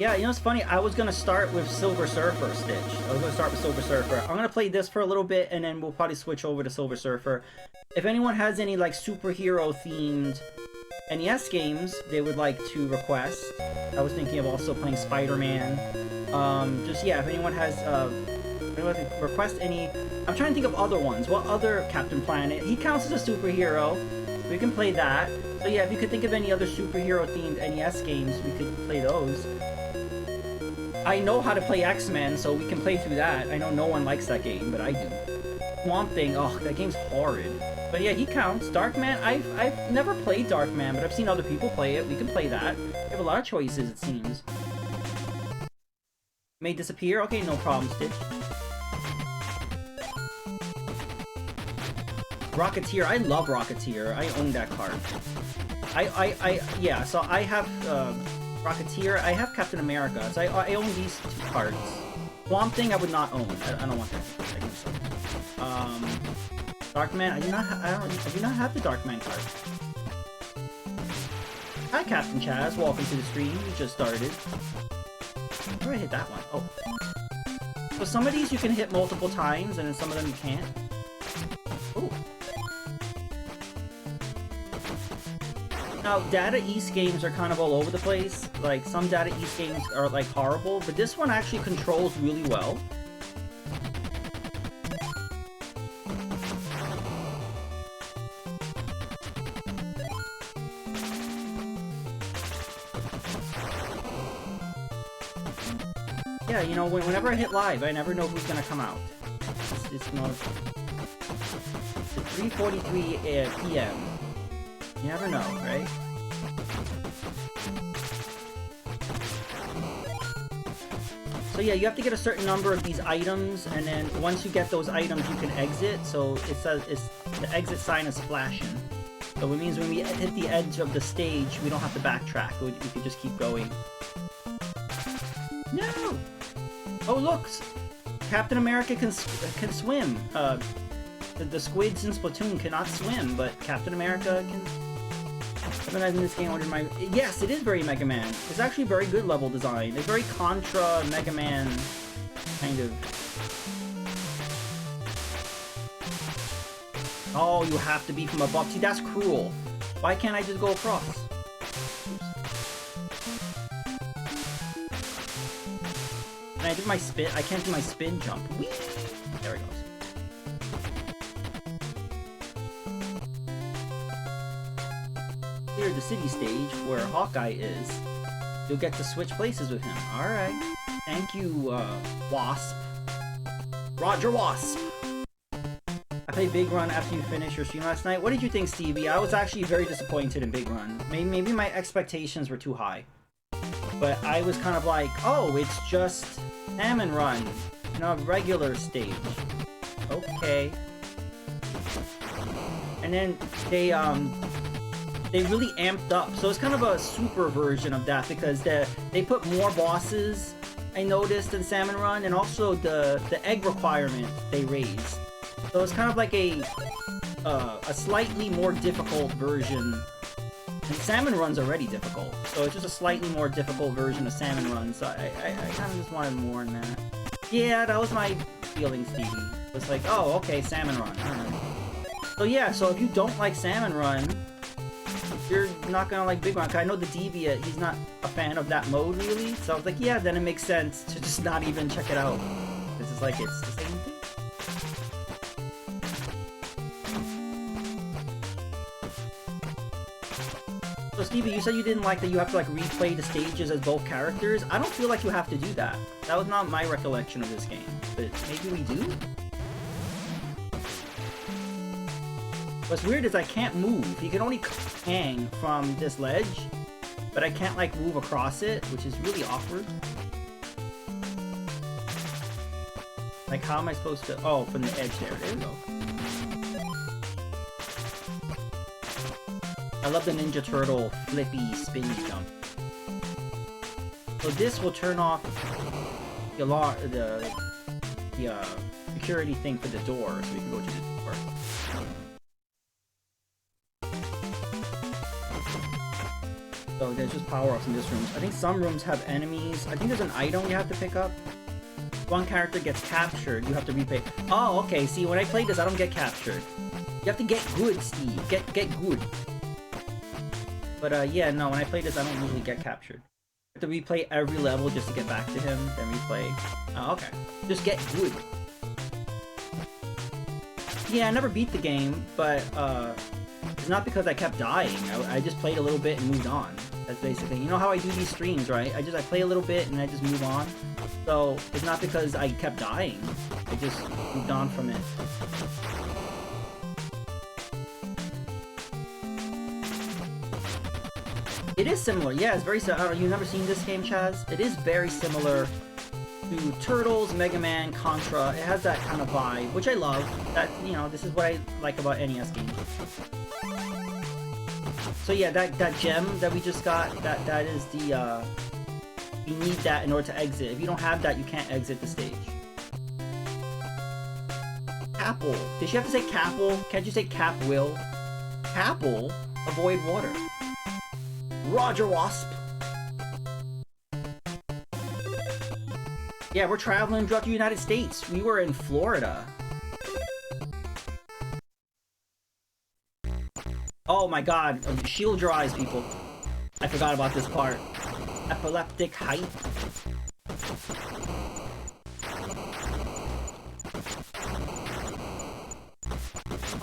Yeah, you know what's funny? I was gonna start with Silver Surfer, Stitch. I was gonna start with Silver Surfer. I'm gonna play this for a little bit, and then we'll probably switch over to Silver Surfer. If anyone has any, like, superhero-themed NES games they would like to request, I was thinking of also playing Spider-Man. Just, yeah, if anyone has, anyone request any... I'm trying to think of other ones. What other Captain Planet? He counts as a superhero. We can play that. So yeah, if you could think of any other superhero-themed NES games, we could play those. I know how to play X-Men, so we can play through that. I know no one likes that game, but I do. Swamp Thing, oh, that game's horrid. But yeah, he counts. Darkman, I've never played Darkman, but I've seen other people play it. We can play that. We have a lot of choices, it seems. May disappear? Okay, no problem, Stitch. Rocketeer, I love Rocketeer. I own that card. Yeah, so I have, Rocketeer, I have Captain America, so I own these two cards. Swamp Thing I would not own. I don't want that. Darkman, I do not have the Darkman card. Hi Captain Chaz, welcome to the stream. You just started. Where do I hit that one? Oh. So some of these you can hit multiple times, and then some of them you can't. Ooh. Now, Data East games are kind of all over the place. Like, some Data East games are, like, horrible, but this one actually controls really well. Yeah, you know, whenever I hit live, I never know who's gonna come out. It's 3:43 p.m. You never know, right? So yeah, you have to get a certain number of these items, and then once you get those items, you can exit. So it says the exit sign is flashing. So it means when we hit the edge of the stage, we don't have to backtrack. We can just keep going. No! Oh look! Captain America can swim. The squids in Splatoon cannot swim, but Captain America can... Recognizing this game under my... Yes, it is very Mega Man. It's actually very good level design. It's very Contra Mega Man kind of... Oh, you have to be from above. See, that's cruel. Why can't I just go across? Can I do my spin? I can't do my spin jump. Whee! There it goes. Here, the city stage where Hawkeye is. You'll get to switch places with him. Alright. Thank you, Wasp. Roger Wasp! I played Big Run after you finished your stream last night. What did you think, Stevie? I was actually very disappointed in Big Run. Maybe my expectations were too high. But I was kind of like, oh, it's just Salmon Run in a regular stage. Okay. And then they really amped up. So it's kind of a super version of that because they put more bosses, I noticed, in Salmon Run, and also the egg requirement they raised. So it's kind of like a slightly more difficult version. And Salmon Run's already difficult, so it's just a slightly more difficult version of Salmon Run. So I kind of just wanted more in that. Yeah, that was my feeling, Stevie. It was like, oh, okay, Salmon Run. Alright. So yeah, so if you don't like Salmon Run, you're not gonna like Big Run. I know the Deviant, he's not a fan of that mode really. So I was like, yeah, then it makes sense to just not even check it out. This is like, it's the same thing. So Stevie, you said you didn't like that you have to like replay the stages as both characters. I don't feel like you have to do that. That was not my recollection of this game, but maybe we do? What's weird is I can't move. You can only hang from this ledge, but I can't like move across it, which is really awkward. Like how am I supposed to... Oh, from the edge there. There we go. I love the Ninja Turtle flippy spinny jump. So this will turn off the alarm, the security thing for the door, so we can go to the door. So there's just power-ups in this room. I think some rooms have enemies. I think there's an item you have to pick up. One character gets captured, you have to replay. Oh, okay. See, when I play this, I don't get captured. You have to get good, Steve. Get good. But yeah, no, when I play this, I don't usually get captured. I have to replay every level just to get back to him, then replay. Oh, okay. Just get good. Yeah, I never beat the game, but it's not because I kept dying. I just played a little bit and moved on. That's basically, you know how I do these streams, right? I play a little bit and I just move on. So it's not because I kept dying. I just moved on from it. It is similar. Yeah, it's very similar. You've never seen this game, Chaz? It is very similar to Turtles, Mega Man, Contra. It has that kind of vibe, which I love. That, you know, this is what I like about NES games. So yeah, that gem that we just got, that is the, you need that in order to exit. If you don't have that, you can't exit the stage. Capel. Did she have to say Capel? Can't you say Cap will? Capel? Avoid water. Roger, Wasp. Yeah, we're traveling throughout the United States. We were in Florida. Oh my god, shield your eyes, people. I forgot about this part. Epileptic height.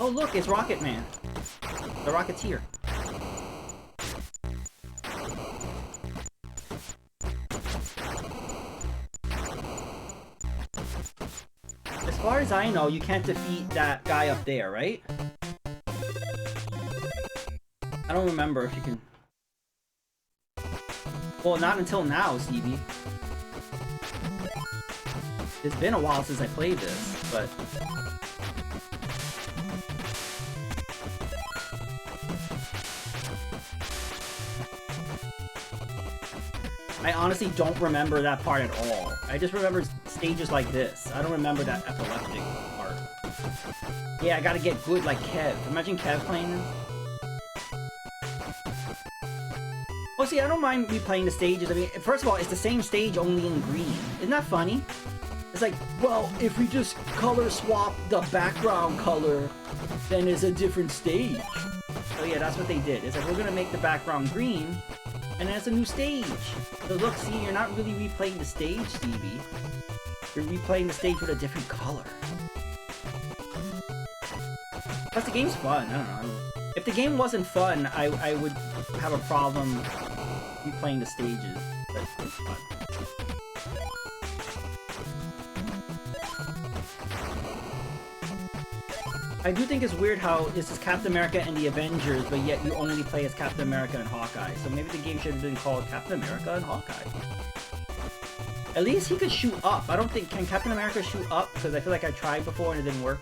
Oh look, it's Rocket Man. The Rocketeer. As far as I know, you can't defeat that guy up there, right? I don't remember if you can... Well, not until now, Stevie. It's been a while since I played this, but... I honestly don't remember that part at all. I just remember stages like this. I don't remember that epileptic part. Yeah, I gotta get good like Kev. Imagine Kev playing this. Oh, see, I don't mind replaying the stages. I mean, first of all, it's the same stage, only in green. Isn't that funny? It's like, well, if we just color swap the background color, then it's a different stage. So yeah, that's what they did. It's like, we're gonna make the background green, and then it's a new stage. So look, see, you're not really replaying the stage, Stevie. You're replaying the stage with a different color. Plus, the game's fun. I don't know. If the game wasn't fun, I would have a problem replaying the stages. But it's fun. I do think it's weird how this is Captain America and the Avengers, but yet you only play as Captain America and Hawkeye. So maybe the game should have been called Captain America and Hawkeye. At least he could shoot up. I don't think... Can Captain America shoot up? Because I feel like I tried before and it didn't work.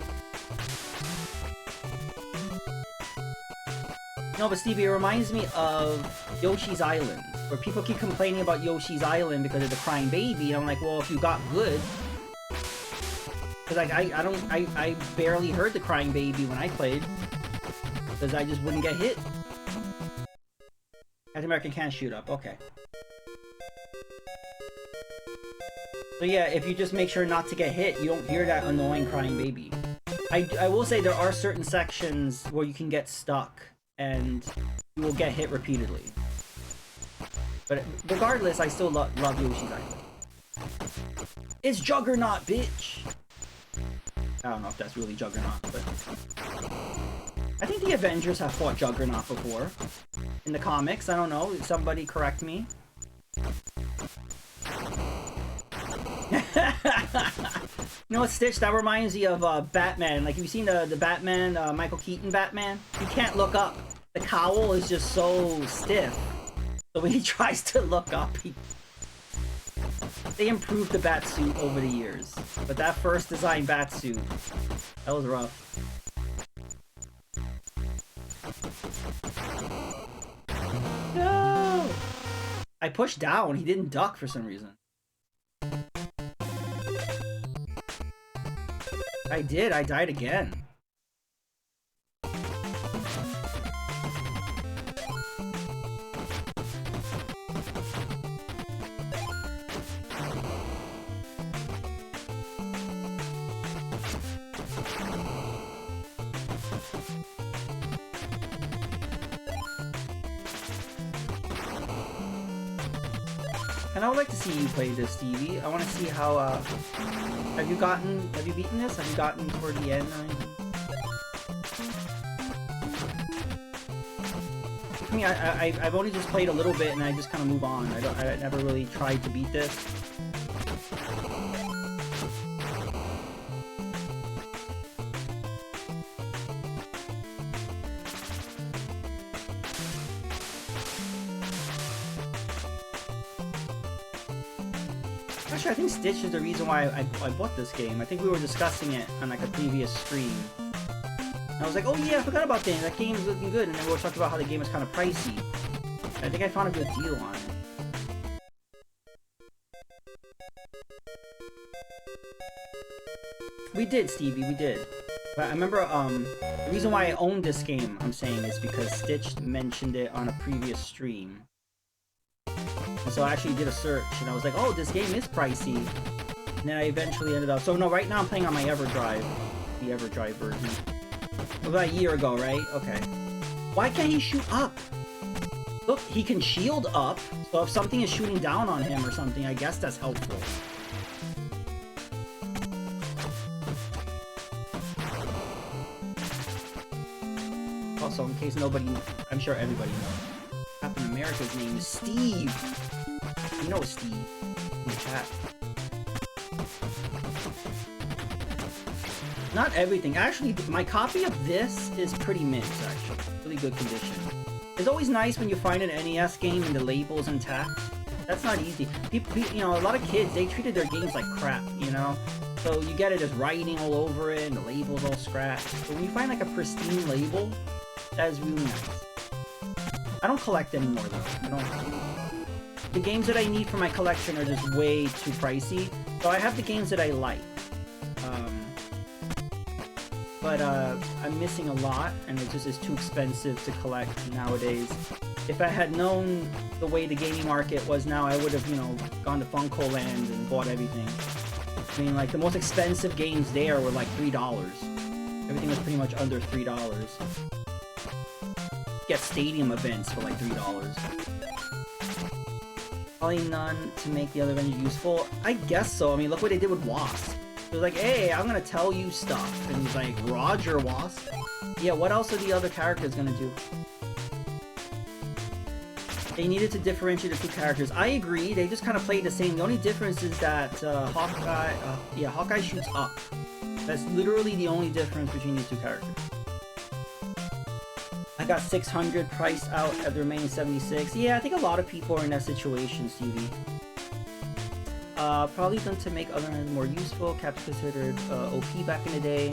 No, but Stevie, it reminds me of Yoshi's Island, where people keep complaining about Yoshi's Island because of the crying baby, and I'm like, well, if you got good... Because like, I barely heard the crying baby when I played. Because I just wouldn't get hit. Captain America can't shoot up, okay. So yeah, if you just make sure not to get hit, you don't hear that annoying crying baby. I will say there are certain sections where you can get stuck, and you will get hit repeatedly. But regardless, I still love Yoshi's Island. It's Juggernaut, bitch! I don't know if that's really Juggernaut, but... I think the Avengers have fought Juggernaut before. In the comics, I don't know. Somebody correct me. You know what, Stitch? That reminds me of Batman. Like, have you seen the Batman, Michael Keaton Batman? He can't look up. The cowl is just so stiff. So when he tries to look up, they improved the Batsuit over the years. But that first design Batsuit, that was rough. No! I pushed down. He didn't duck for some reason. I did. I died again. And I would like to see you play this, Stevie. I want to see how, have you beaten this? Have you gotten toward the end or anything? I mean, I've only just played a little bit and I just kind of move on. I never really tried to beat this. Actually, I think Stitch is the reason why I bought this game. I think we were discussing it on like a previous stream. And I was like, oh yeah, I forgot about that. That game is looking good. And then we were talking about how the game is kind of pricey. And I think I found a good deal on it. We did, Stevie, we did. But I remember, the reason why I owned this game, I'm saying, is because Stitch mentioned it on a previous stream. And so I actually did a search, and I was like, oh, this game is pricey. And then I eventually ended up... So no, right now I'm playing on my EverDrive. The EverDrive version. About a year ago, right? Okay. Why can't he shoot up? Look, he can shield up, so if something is shooting down on him or something, I guess that's helpful. Also, in case nobody... I'm sure everybody knows. Captain America's name is Steve! You know Steve. In the chat. Not everything. Actually, my copy of this is pretty mint, actually. Really good condition. It's always nice when you find an NES game and the label's intact. That's not easy. People, you know, a lot of kids, they treated their games like crap, you know? So you get it as writing all over it, and the label's all scratched. But when you find like a pristine label, that is really nice. I don't collect anymore though. I don't. The games that I need for my collection are just way too pricey. So I have the games that I like. But I'm missing a lot, and it just is too expensive to collect nowadays. If I had known the way the gaming market was now, I would have, you know, gone to Funko Land and bought everything. I mean, like, the most expensive games there were like $3. Everything was pretty much under $3. Get stadium events for like $3. Probably none to make the other Avengers useful. I guess so. I mean, look what they did with Wasp. It was like, hey, I'm gonna tell you stuff. And he's like, Roger, Wasp. Yeah, what else are the other characters gonna do? They needed to differentiate the two characters. I agree, they just kind of played the same. The only difference is that Hawkeye shoots up. That's literally the only difference between these two characters. I got 600 priced out at the remaining 76. Yeah, I think a lot of people are in that situation, Stevie. Probably done to make other ones more useful. Cap's considered OP back in the day.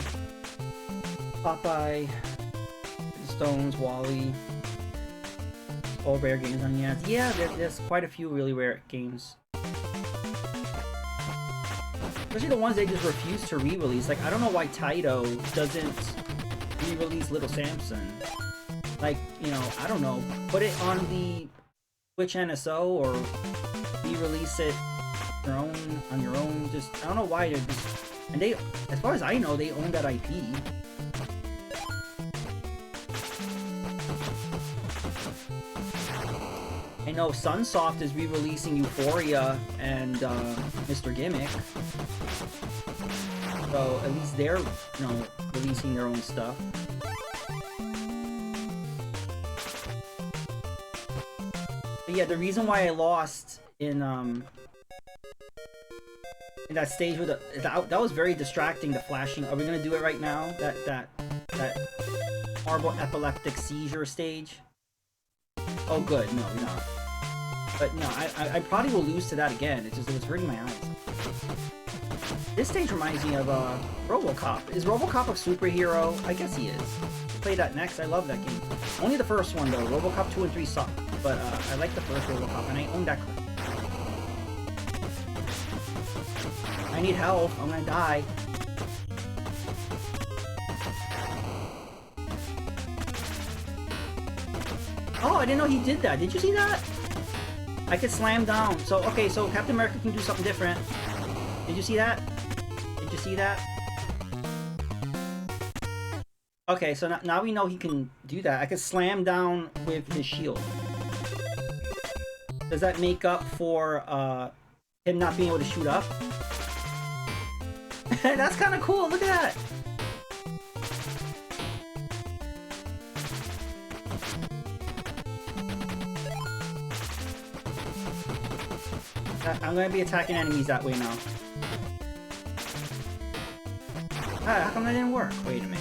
Popeye, Stones, Wally. All rare games on NES. Yeah, there's quite a few really rare games. Especially the ones they just refuse to re-release. Like, I don't know why Taito doesn't re-release Little Samson. Like, you know, I don't know. Put it on the Twitch NSO or re-release it on your own. Just, I don't know why they're just... And they, as far as I know, they own that IP. I know Sunsoft is re-releasing Euphoria and Mr. Gimmick. So at least they're, you know, releasing their own stuff. But yeah, the reason why I lost in that stage with that was very distracting, the flashing. Are we gonna do it right now? That horrible epileptic seizure stage? Oh good, no, we're not. But no, I probably will lose to that again. It was hurting my eyes. This stage reminds me of RoboCop. Is RoboCop a superhero? I guess he is. We'll play that next. I love that game. Only the first one though. RoboCop 2 and 3 suck. But I like the first RoboCop, and I own that. I need help. I'm gonna die. Oh, I didn't know he did that. Did you see that? I could slam down. So, okay, so Captain America can do something different. Did you see that? Did you see that? Okay, so now we know he can do that. I could slam down with his shield. Does that make up for him not being able to shoot up? That's kind of cool. Look at that. I'm gonna be attacking enemies that way now. Ah, how come that didn't work? Wait a minute.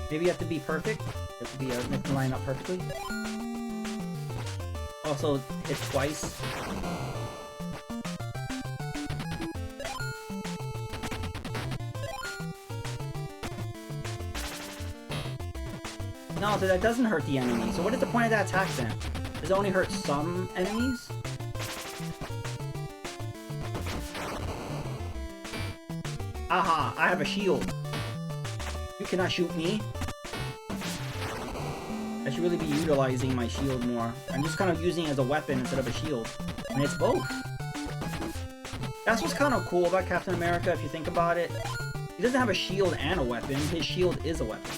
Maybe you have to be perfect? You have to be make the line up perfectly? Also, hit twice. No, so that doesn't hurt the enemy. So what is the point of that attack then? Does it only hurt some enemies? Aha! I have a shield. You cannot shoot me. I should really be utilizing my shield more. I'm just kind of using it as a weapon instead of a shield. And it's both. That's what's kind of cool about Captain America if you think about it. He doesn't have a shield and a weapon. His shield is a weapon.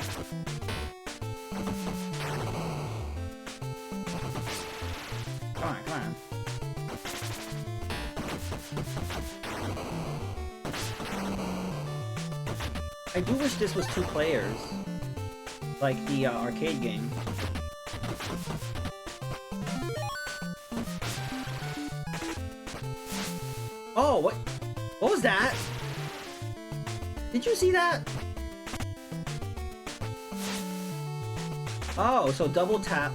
Come on, come on. I do wish this was 2 players. Like the arcade game. Oh, what? What was that? Did you see that? Oh, so double tap.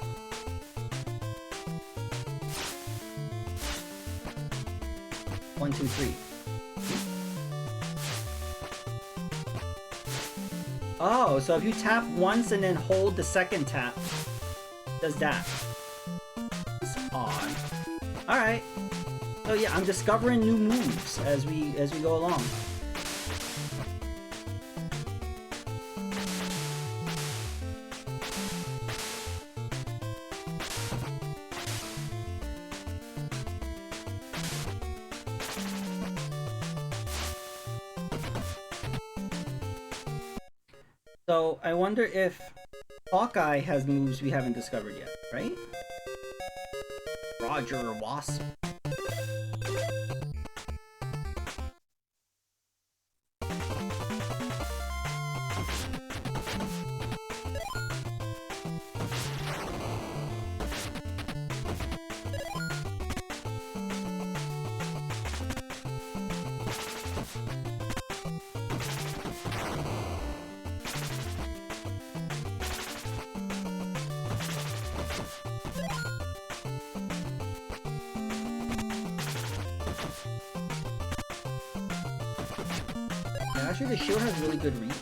One, two, three. Oh, so if you tap once and then hold the second tap, does that? It's odd. Alright. So yeah, I'm discovering new moves as we go along. So, I wonder if Hawkeye has moves we haven't discovered yet, right? Roger Wasp. Actually, the shield has really good reach.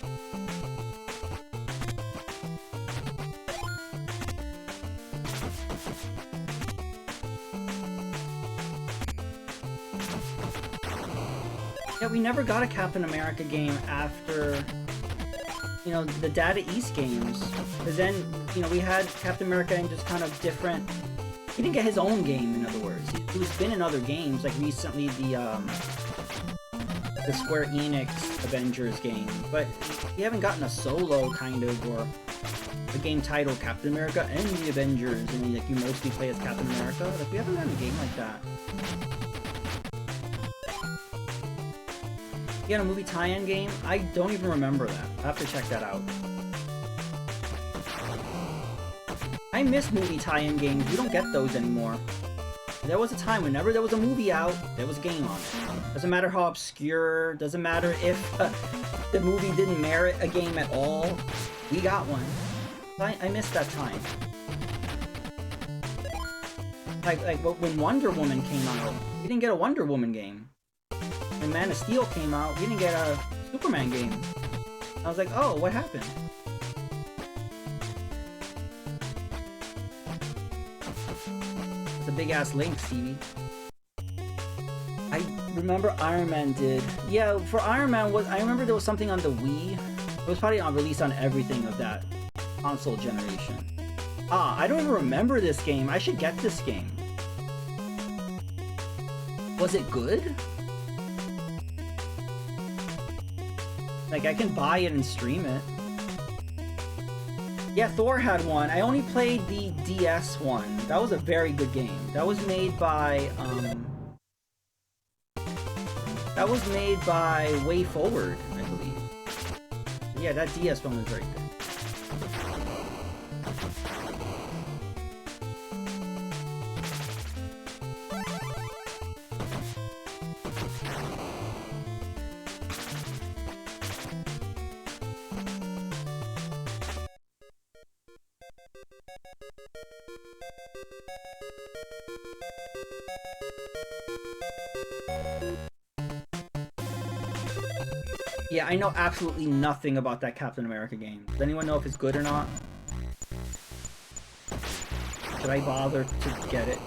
Yeah, we never got a Captain America game after, you know, the Data East games. Because then, you know, we had Captain America in just kind of different... He didn't get his own game, in other words. He's been in other games, like recently the Square Enix Avengers game, but you haven't gotten a solo kind of, or a game titled Captain America and the Avengers, and like you mostly play as Captain America. Like we haven't had a game like that. You got a movie tie-in game? I don't even remember that. I have to check that out. I miss movie tie-in games. We don't get those anymore. There was a time whenever there was a movie out, there was a game on it. Doesn't matter how obscure, doesn't matter if the movie didn't merit a game at all, we got one. I missed that time. Like when Wonder Woman came out, we didn't get a Wonder Woman game. When Man of Steel came out, we didn't get a Superman game. I was like, oh, what happened? It's a big ass link, Stevie. I remember Iron Man did. Yeah, for Iron Man, I remember there was something on the Wii. It was probably released on everything of that console generation. Ah, I don't even remember this game. I should get this game. Was it good? Like, I can buy it and stream it. Yeah, Thor had one. I only played the DS one. That was a very good game. That was made by Way Forward, I believe. Yeah, that DS one was very good. Yeah, I know absolutely nothing about that Captain America game. Does anyone know if it's good or not? Should I bother to get it?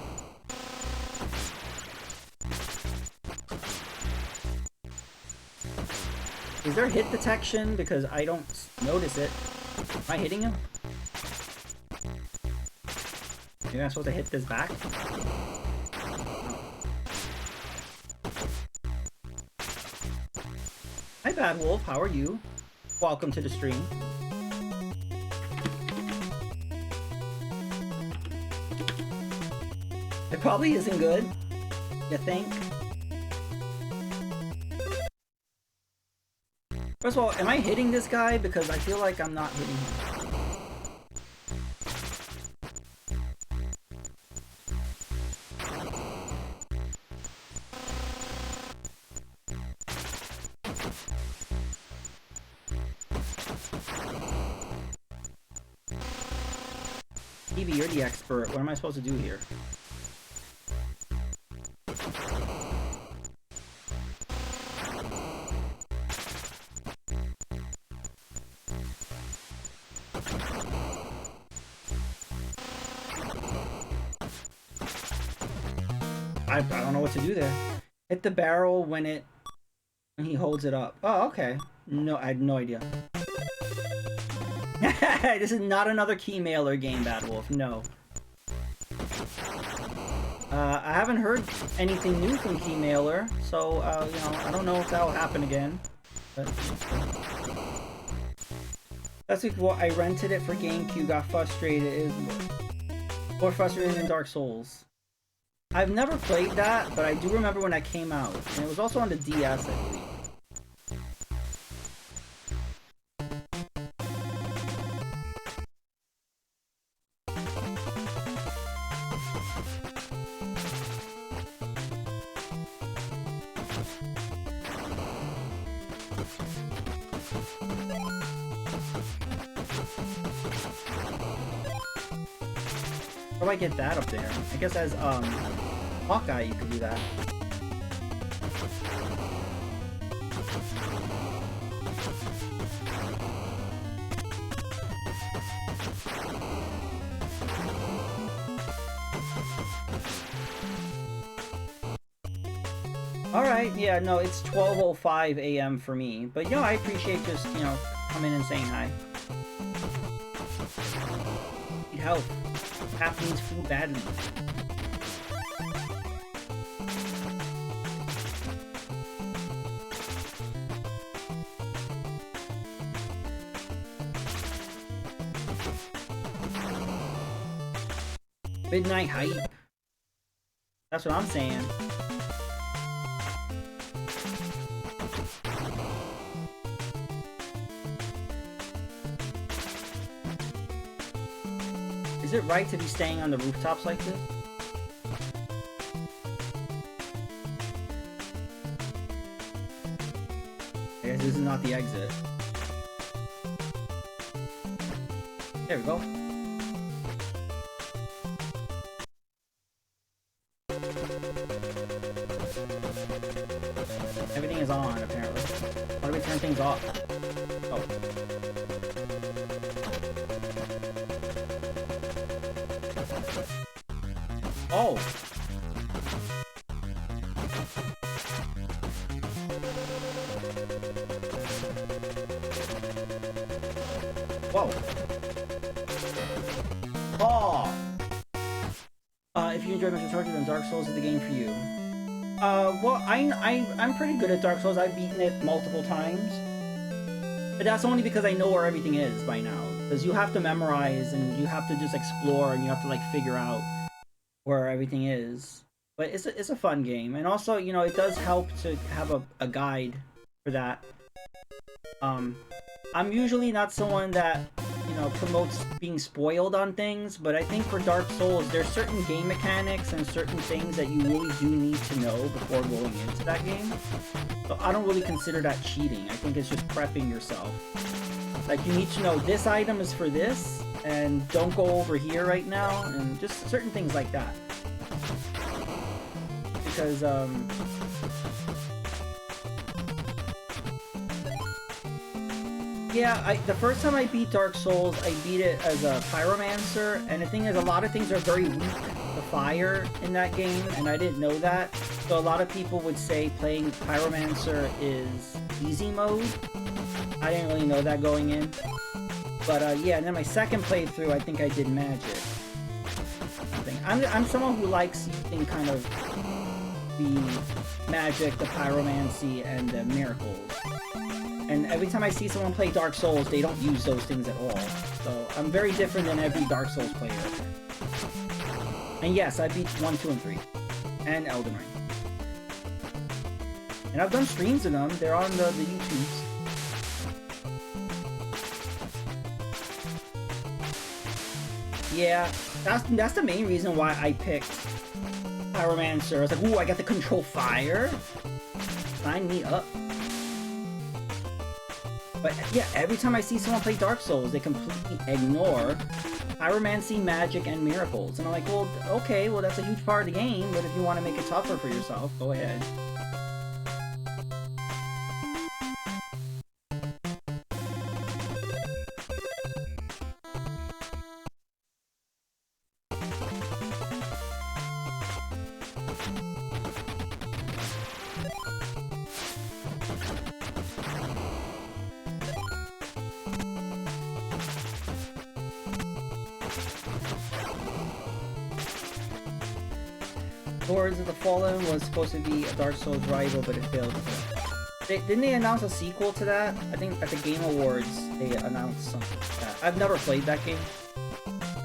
Is there hit detection? Because I don't notice it. Am I hitting him? Maybe I'm supposed to hit this back? Hi Bad Wolf, how are you? Welcome to the stream. It probably isn't good, you think? First of all, am I hitting this guy? Because I feel like I'm not hitting him. Evie, you're the expert. What am I supposed to do here? I don't know what to do there. Hit the barrel when he holds it up. Oh, okay. No, I had no idea. This is not another key mailer game, Bad Wolf. No. I haven't heard anything new from key mailer, so you know, I don't know if that will happen again. But that's like what I rented it for GameCube. Got frustrated. More frustrated than Dark Souls. I've never played that, but I do remember when that came out, and it was also on the DS, I believe. How do I get that up there? I guess as Hawkeye you could do that. Alright, yeah, no, it's 12:05 a.m. for me. But, you know, I appreciate just, you know, coming and saying hi. Need help. Cap needs food badly. Midnight hype. That's what I'm saying. Is it right to be staying on the rooftops like this? I guess this is not the exit. There we go. Everything is on, apparently. How do we turn things off? Oh. Oh! Whoa! Oh! If you enjoy Metro Target, then Dark Souls is the game for you. Well, I'm pretty good at Dark Souls. I've beaten it multiple times. But that's only because I know where everything is by now. Because you have to memorize, and you have to just explore, and you have to, like, figure out where everything is. But it's a fun game. And also, you know, it does help to have a guide for that. I'm usually not someone that, you know, promotes being spoiled on things, but I think for Dark Souls, there's certain game mechanics and certain things that you really do need to know before going into that game. So I don't really consider that cheating. I think it's just prepping yourself. Like, you need to know this item is for this, and don't go over here right now, and just certain things like that. Because, yeah, the first time I beat Dark Souls, I beat it as a Pyromancer, and the thing is, a lot of things are very weak to fire in that game, and I didn't know that. So a lot of people would say playing Pyromancer is easy mode. I didn't really know that going in. But yeah, and then my second playthrough, I think I did magic. I'm someone who likes using kind of the magic, the pyromancy, and the miracles. And every time I see someone play Dark Souls, they don't use those things at all. So I'm very different than every Dark Souls player. And yes, I beat 1, 2, and 3. And Elden Ring. And I've done streams of them. They're on the YouTubes. Yeah, that's the main reason why I picked Pyromancer. I was like, ooh, I got to control fire. Sign me up. But yeah, every time I see someone play Dark Souls, they completely ignore pyromancy, magic, and miracles. And I'm like, well, okay, well, that's a huge part of the game, but if you want to make it tougher for yourself, go ahead. Swords of the Fallen was supposed to be a Dark Souls rival, but it failed. Didn't they announce a sequel to that? I think at the Game Awards they announced something like that. I've never played that game,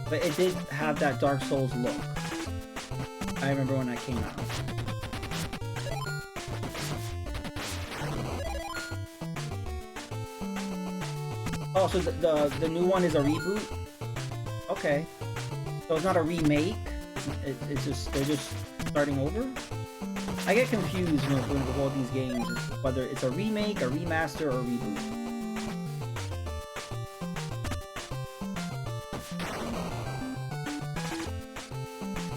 but it did have that Dark Souls look. I remember when that came out. Oh, so the new one is a reboot? Okay. So it's not a remake? It's just, they're just starting over? I get confused with all these games, whether it's a remake, a remaster, or a reboot.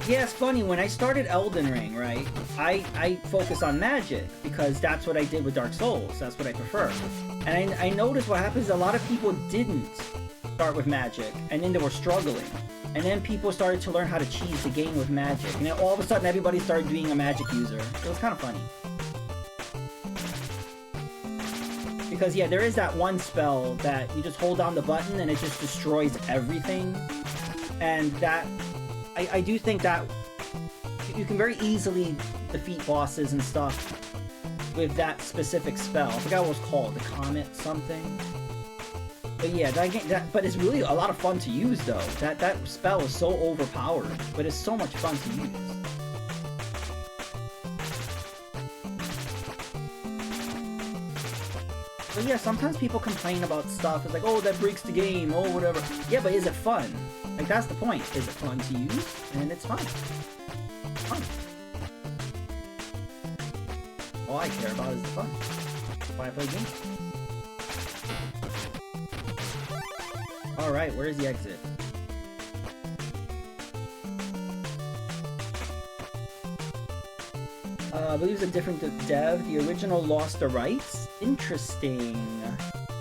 Yeah, it's funny, when I started Elden Ring, right, I focused on magic, because that's what I did with Dark Souls, that's what I prefer. And I noticed what happens is a lot of people didn't start with magic, and then they were struggling. And then people started to learn how to cheese the game with magic. And then all of a sudden everybody started being a magic user. It was kind of funny. Because yeah, there is that one spell that you just hold down the button and it just destroys everything. And that, I do think that you can very easily defeat bosses and stuff with that specific spell. I forgot what it was called, the Comet something. But yeah, but it's really a lot of fun to use though. That spell is so overpowered, but it's so much fun to use. But yeah, sometimes people complain about stuff. It's like, oh, that breaks the game, oh, whatever. Yeah, but is it fun? Like, that's the point. Is it fun to use? And it's fun. It's fun. All I care about is the fun. That's why I play games. Alright, where's the exit? I believe it's a different dev. The original lost the rights? Interesting.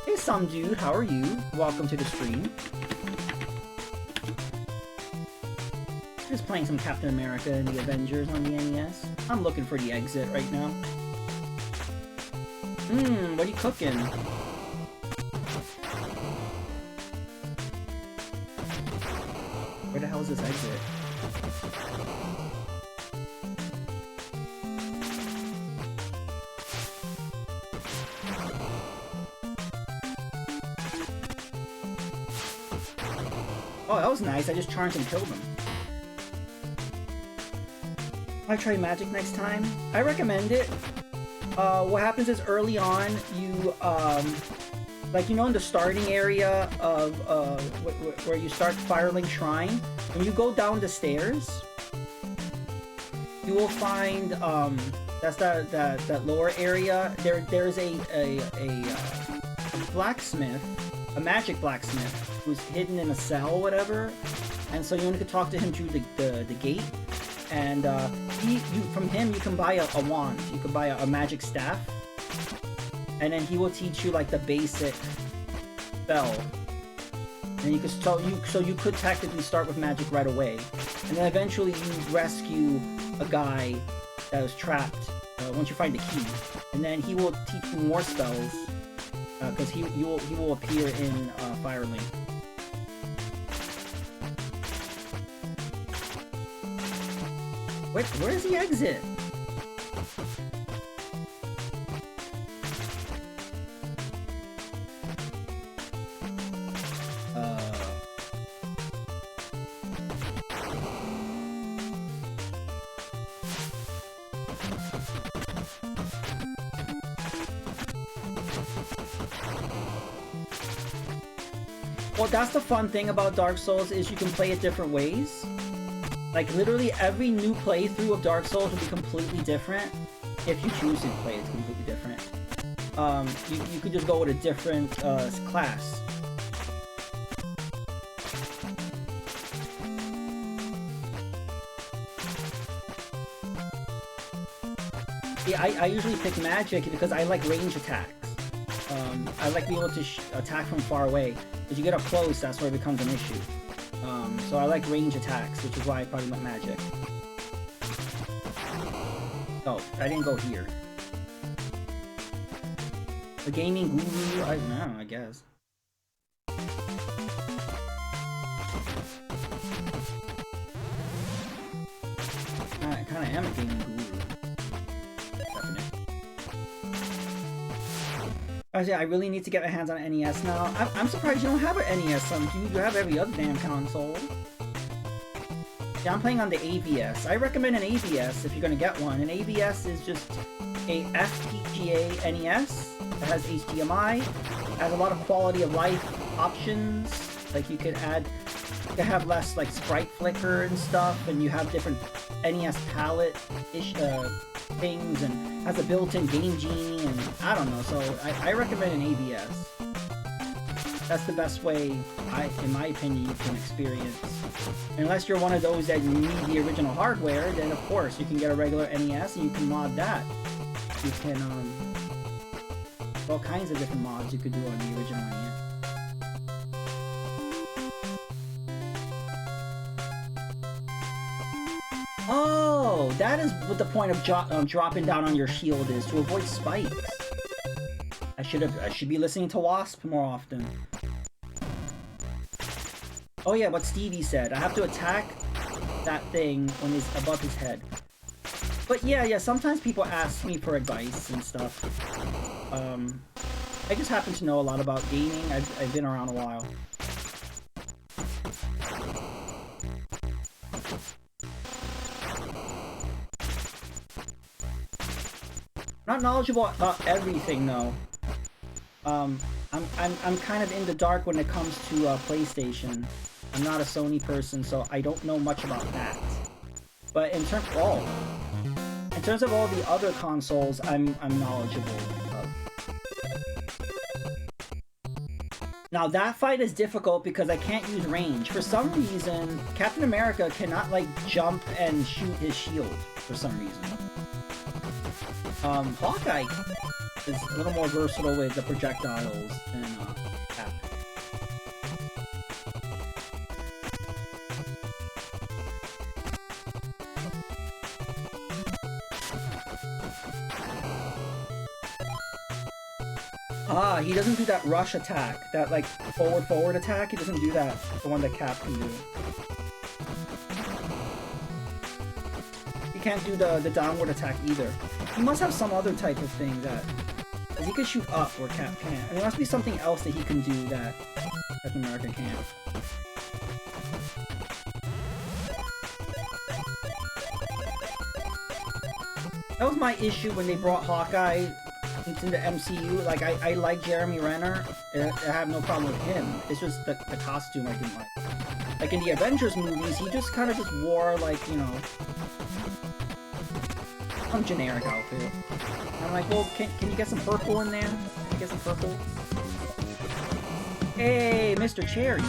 Hey, some dude, how are you? Welcome to the stream. Just playing some Captain America and the Avengers on the NES. I'm looking for the exit right now. What are you cooking? Where the hell is this exit? Oh, that was nice. I just charged and killed him. I try magic next time. I recommend it. What happens is early on, you, like, you know, in the starting area of, where you start Firelink Shrine, when you go down the stairs, you will find, that's that lower area. There's a blacksmith, a magic blacksmith, who's hidden in a cell or whatever, and so you only could talk to him through the gate. And from him you can buy a wand. You can buy a magic staff, and then he will teach you like the basic spell. And you could so you could technically start with magic right away, and then eventually you rescue a guy that was trapped once you find the key, and then he will teach you more spells because he will appear in Firelink. Where's the exit? Well, that's the fun thing about Dark Souls, is you can play it different ways. Like, literally every new playthrough of Dark Souls will be completely different. If you choose to play it completely different. You could just go with a different class. Yeah, I usually pick magic because I like range attacks. I like being able to attack from far away. As you get up close, that's where it becomes an issue. So I like range attacks, which is why I probably went magic. Oh, I didn't go here. The gaming guru? I don't know, I guess. I kinda am a gaming guru. I really need to get my hands on an NES now. I'm surprised you don't have an NES, you have every other damn console. Yeah, I'm playing on the ABS. I recommend an ABS if you're gonna get one. An ABS is just a FPGA NES that has HDMI, has a lot of quality of life options. Like you could have less like sprite flicker and stuff, and you have different NES palette-ish things, and has a built-in Game Genie, and I don't know, so I recommend an ABS. That's the best way, in my opinion, you can experience. Unless you're one of those that need the original hardware, then of course you can get a regular NES and you can mod that. You can, all kinds of different mods you could do on the original NES. Oh, that is what the point of dropping down on your shield is, to avoid spikes. I should be listening to Wasp more often. Oh yeah, what Stevie said. I have to attack that thing when he's above his head. But yeah, sometimes people ask me for advice and stuff. I just happen to know a lot about gaming. I've been around a while. Not knowledgeable about everything though. I'm kind of in the dark when it comes to PlayStation. I'm not a Sony person, so I don't know much about that. But in terms of all the other consoles, I'm knowledgeable of. Now that fight is difficult because I can't use range. For some reason, Captain America cannot like jump and shoot his shield for some reason. Hawkeye is a little more versatile with the projectiles than Cap. Ah, he doesn't do that rush attack, that like forward attack. He doesn't do that, the one that Cap can do. He can't do the downward attack either. He must have some other type of thing that... Because he can shoot up where Cap can't. And there must be something else that he can do that Captain America can't. That was my issue when they brought Hawkeye into the MCU. Like, I like Jeremy Renner, and I have no problem with him. It's just the costume I didn't like. Like, in the Avengers movies, he just kind of just wore, like, you know, some generic outfit. And I'm like, well, can you get some purple in there? Can you get some purple? Hey, Mr. Cherry.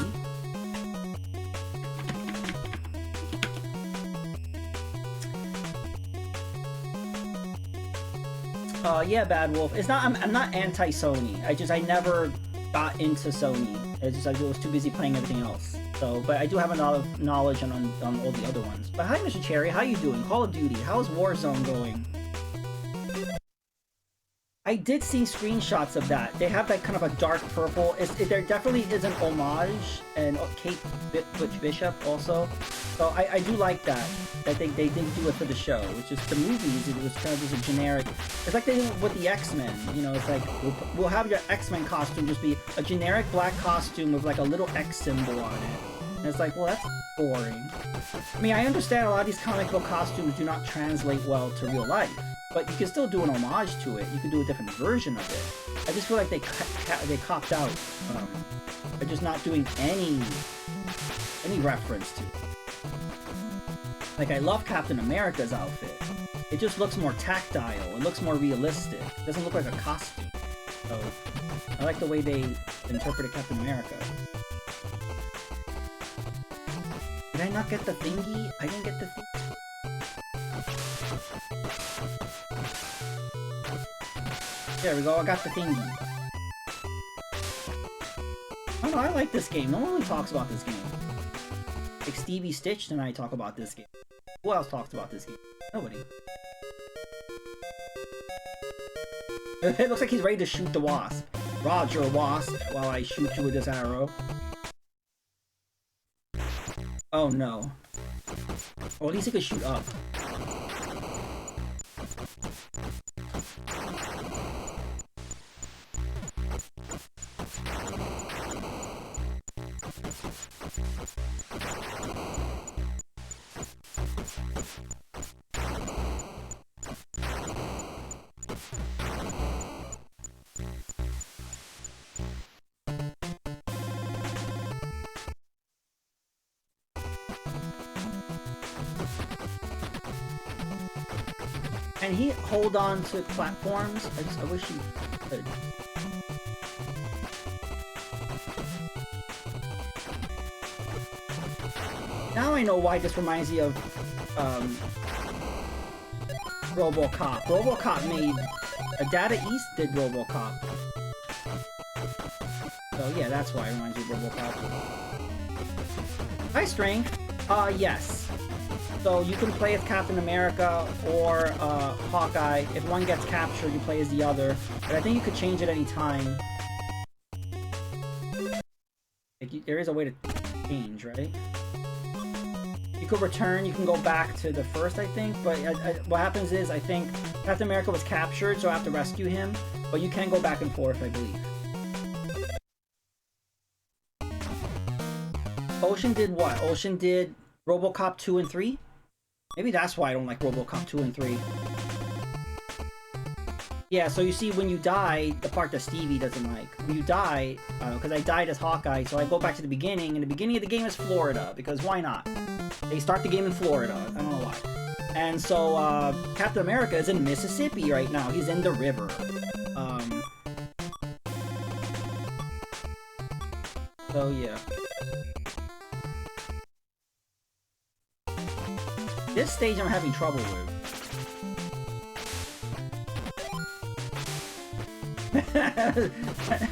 Yeah, Bad Wolf. It's not. I'm not anti-Sony. I never got into Sony. It's just I was too busy playing everything else. So, but I do have a lot of knowledge on all the other ones. But hi, Mr. Cherry. How you doing? Call of Duty. How's Warzone going? I did see screenshots of that. They have that kind of a dark purple. There definitely is an homage, and Kate Bishop also. So I do like that. I think they did do it for the show. It's just the movies, it was kind of just a generic. It's like they did with the X-Men. You know, it's like we'll have your X-Men costume just be a generic black costume with like a little X symbol on it. And it's like, well, that's boring. I mean, I understand a lot of these comic book costumes do not translate well to real life. But you can still do an homage to it. You can do a different version of it. I just feel like they copped out by just not doing any reference to it. Like, I love Captain America's outfit. It just looks more tactile. It looks more realistic. It doesn't look like a costume. So, I like the way they interpreted Captain America. Did I not get the thingy? I didn't get the thingy. There we go, I got the thingy. Oh no, I like this game. No one really talks about this game. Like Stevie Stitch and I talk about this game. Who else talks about this game? Nobody. It looks like he's ready to shoot the wasp. Roger, wasp, while I shoot you with this arrow. Oh no. Or at least he could shoot up. Can he hold on to platforms? I wish he could. Now I know why this reminds me of RoboCop. RoboCop made Data East did RoboCop. So yeah, that's why it reminds me of RoboCop. Hi, Strength. Yes. So you can play as Captain America or Hawkeye. If one gets captured, you play as the other. But I think you could change it any time. Like, there is a way to change, right? You could return. You can go back to the first, I think. But what happens is, I think Captain America was captured, so I have to rescue him. But you can go back and forth, I believe. Ocean did what? Ocean did RoboCop 2 and 3? Maybe that's why I don't like RoboCop 2 and 3. Yeah, so you see, when you die, the part that Stevie doesn't like. When you die, because I died as Hawkeye, so I go back to the beginning, and the beginning of the game is Florida, because why not? They start the game in Florida, I don't know why. And so, Captain America is in Mississippi right now. He's in the river. So, yeah. This stage I'm having trouble with.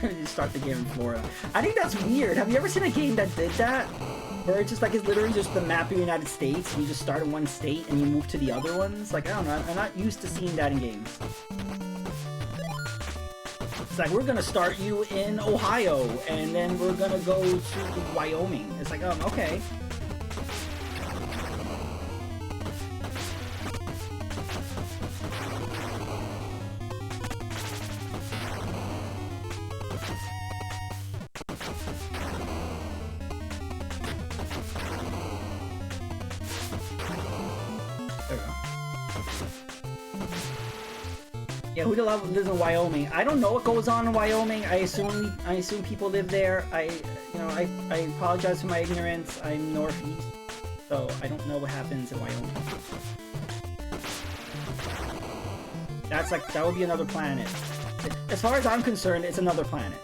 Just start the game in Florida. I think that's weird. Have you ever seen a game that did that? Where it's just like, it's literally just the map of the United States, and you just start in one state and you move to the other ones? Like, I don't know, I'm not used to seeing that in games. It's like, we're gonna start you in Ohio, and then we're gonna go to Wyoming. It's like, okay. Yeah, who lives in Wyoming? I don't know what goes on in Wyoming. I assume people live there. I apologize for my ignorance. I'm northeast, so I don't know what happens in Wyoming. That would be another planet. As far as I'm concerned, it's another planet.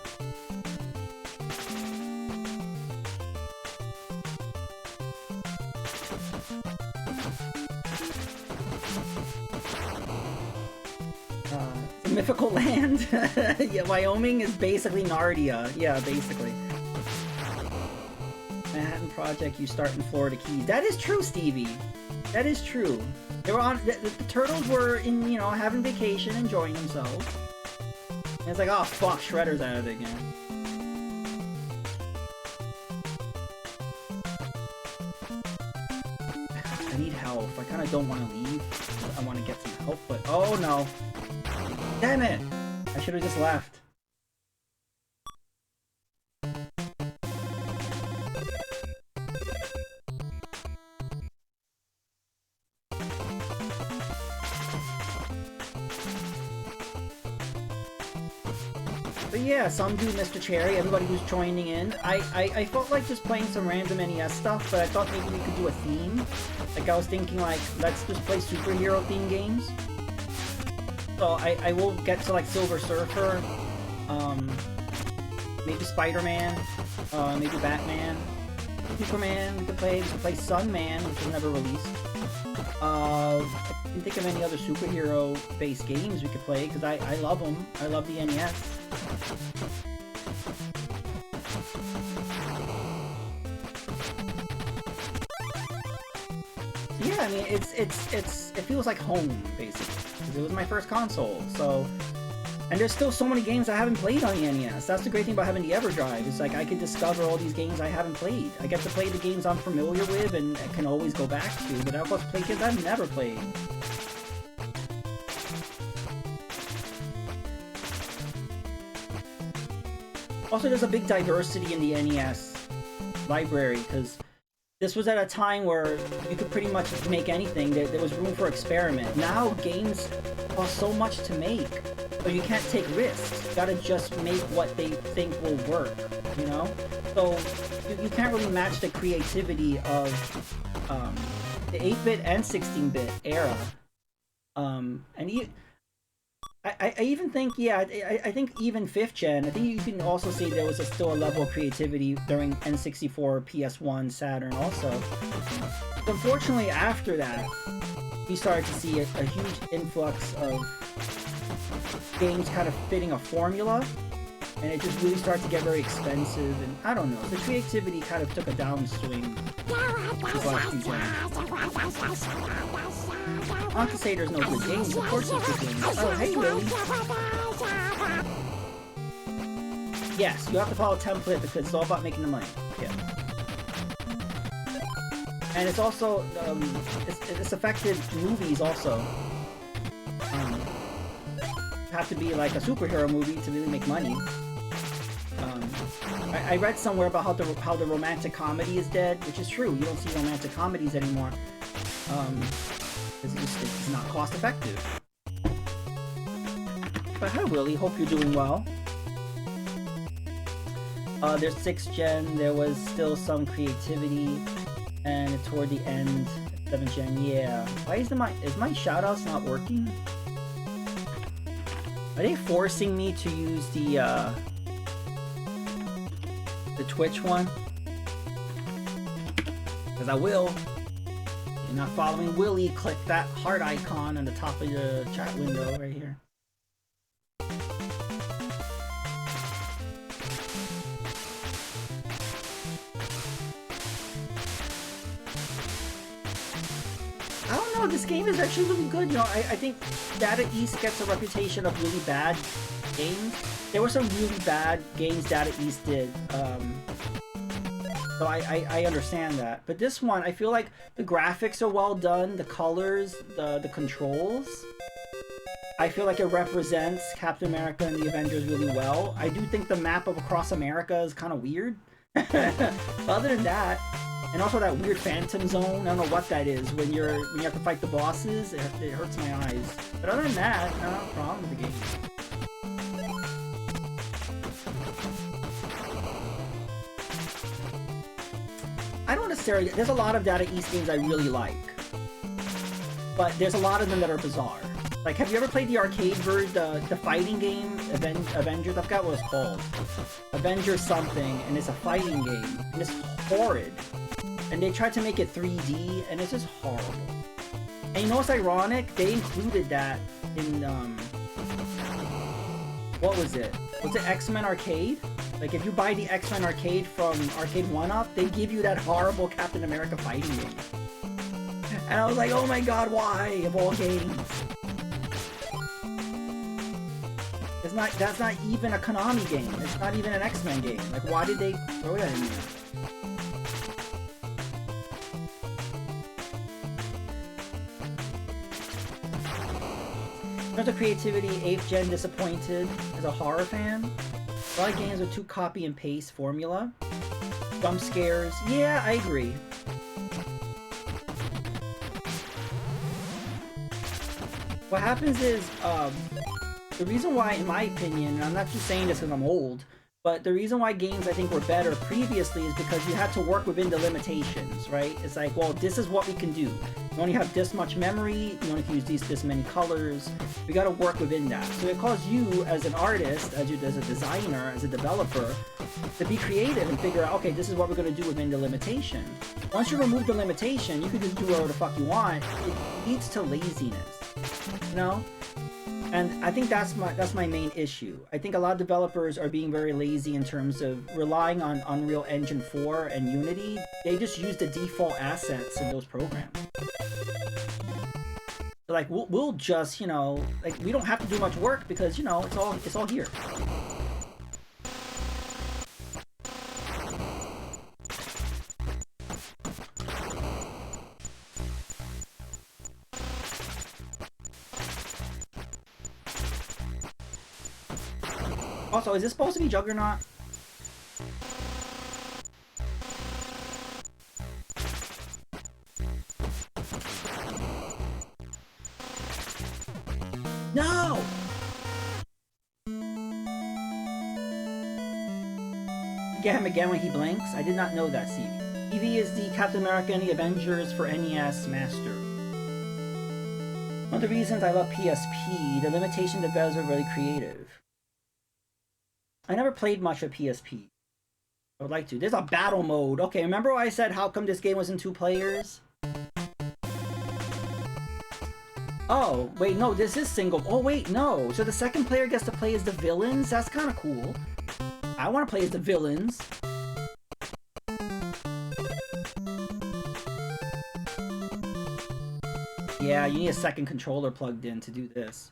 Mythical land? Yeah, Wyoming is basically Narnia. Yeah, basically. Manhattan Project, you start in Florida Keys. That is true, Stevie. That is true. They were on. The turtles were in, you know, having vacation, enjoying themselves. And it's like, oh fuck, Shredder's at it again. I need help. I kind of don't want to leave. I want to get some help, but oh no. Damn it! I should have just left. But yeah, some do Mr. Cherry, everybody who's joining in. I felt like just playing some random NES stuff, but I thought maybe we could do a theme. Like I was thinking like, let's just play superhero theme games. So I will get to like Silver Surfer, maybe Spider-Man, maybe Batman, Superman we could play Sunman, which was never released. I can think of any other superhero-based games we could play, because I love them. I love the NES. So yeah, I mean, it feels like home, basically. It was my first console, so... And there's still so many games I haven't played on the NES. That's the great thing about having the EverDrive. It's like I can discover all these games I haven't played. I get to play the games I'm familiar with and can always go back to, but I've also played games I've never played. Also, there's a big diversity in the NES library, because this was at a time where you could pretty much make anything. There was room for experiment. Now, games cost so much to make, so you can't take risks. You gotta just make what they think will work, you know? So, you can't really match the creativity of the 8-bit and 16-bit era. I even think, yeah, I think even 5th gen, I think you can also see there was still a level of creativity during N64, PS1, Saturn also. But unfortunately, after that, we started to see a huge influx of games kind of fitting a formula, and it just really started to get very expensive, and I don't know, the creativity kind of took a downswing these last few gens. Not to say there's no good games, of course there's good games. Oh, hey Lily! Yes, you have to follow a template because it's all about making the money. Yeah. And it's also, it's affected movies also. Have to be like a superhero movie to really make money. I read somewhere about how the romantic comedy is dead, which is true. You don't see romantic comedies anymore. Because it's not cost effective. But hi Willie, hope you're doing well. There's 6th gen, there was still some creativity, and toward the end, 7th gen, yeah. Why is my shoutouts not working? Are they forcing me to use the Twitch one? Because I will. If you're not following Willie, click that heart icon on the top of the chat window right here. I don't know, this game is actually really good. You know, I think Data East gets a reputation of really bad games. There were some really bad games Data East did, so I understand that. But this one, I feel like the graphics are well done, the colors, the controls. I feel like it represents Captain America and the Avengers really well. I do think the map of across America is kind of weird. Other than that, And also that weird phantom zone. I don't know what that is. When you have to fight the bosses, it hurts my eyes. But other than that, no problem with the game. I don't necessarily... There's a lot of Data East games I really like. But there's a lot of them that are bizarre. Like, have you ever played the arcade version, the fighting game, Avengers? I forgot what it's called. Avengers something, and it's a fighting game. And it's horrid. And they tried to make it 3D, and it's just horrible. And you know what's ironic? They included that in, what was it? Was it X-Men Arcade? Like, if you buy the X-Men Arcade from Arcade 1UP, they give you that horrible Captain America fighting game. And I was like, oh my god, why? Of all games. That's not even a Konami game. It's not even an X-Men game. Like, why did they throw that in there? In terms of creativity, 8th Gen disappointed as a horror fan. A lot of games are too copy and paste formula. Jump scares. Yeah, I agree. What happens is, the reason why, in my opinion, and I'm not just saying this because I'm old, but the reason why games I think were better previously is because you had to work within the limitations, right? It's like, well, this is what we can do. You only have this much memory, you only can use this many colors. We gotta work within that. So it calls you, as an artist, as a designer, as a developer, to be creative and figure out, okay, this is what we're gonna do within the limitation. Once you remove the limitation, you can just do whatever the fuck you want. It leads to laziness, you know? And I think that's my main issue. I think a lot of developers are being very lazy in terms of relying on Unreal Engine 4 and Unity. They just use the default assets in those programs. So like, we'll just, you know, like, we don't have to do much work because, you know, it's all here. Also, is this supposed to be Juggernaut? No! Get him again when he blinks? I did not know that, CV. TV is the Captain America and the Avengers for NES Master. One of the reasons I love PSP, the limitation that devs are really creative. I never played much of PSP. I would like to. There's a battle mode. Okay, remember I said how come this game was in 2 players? Oh, wait, no, this is single. Oh, wait, no. So the second player gets to play as the villains? That's kind of cool. I want to play as the villains. Yeah, you need a second controller plugged in to do this.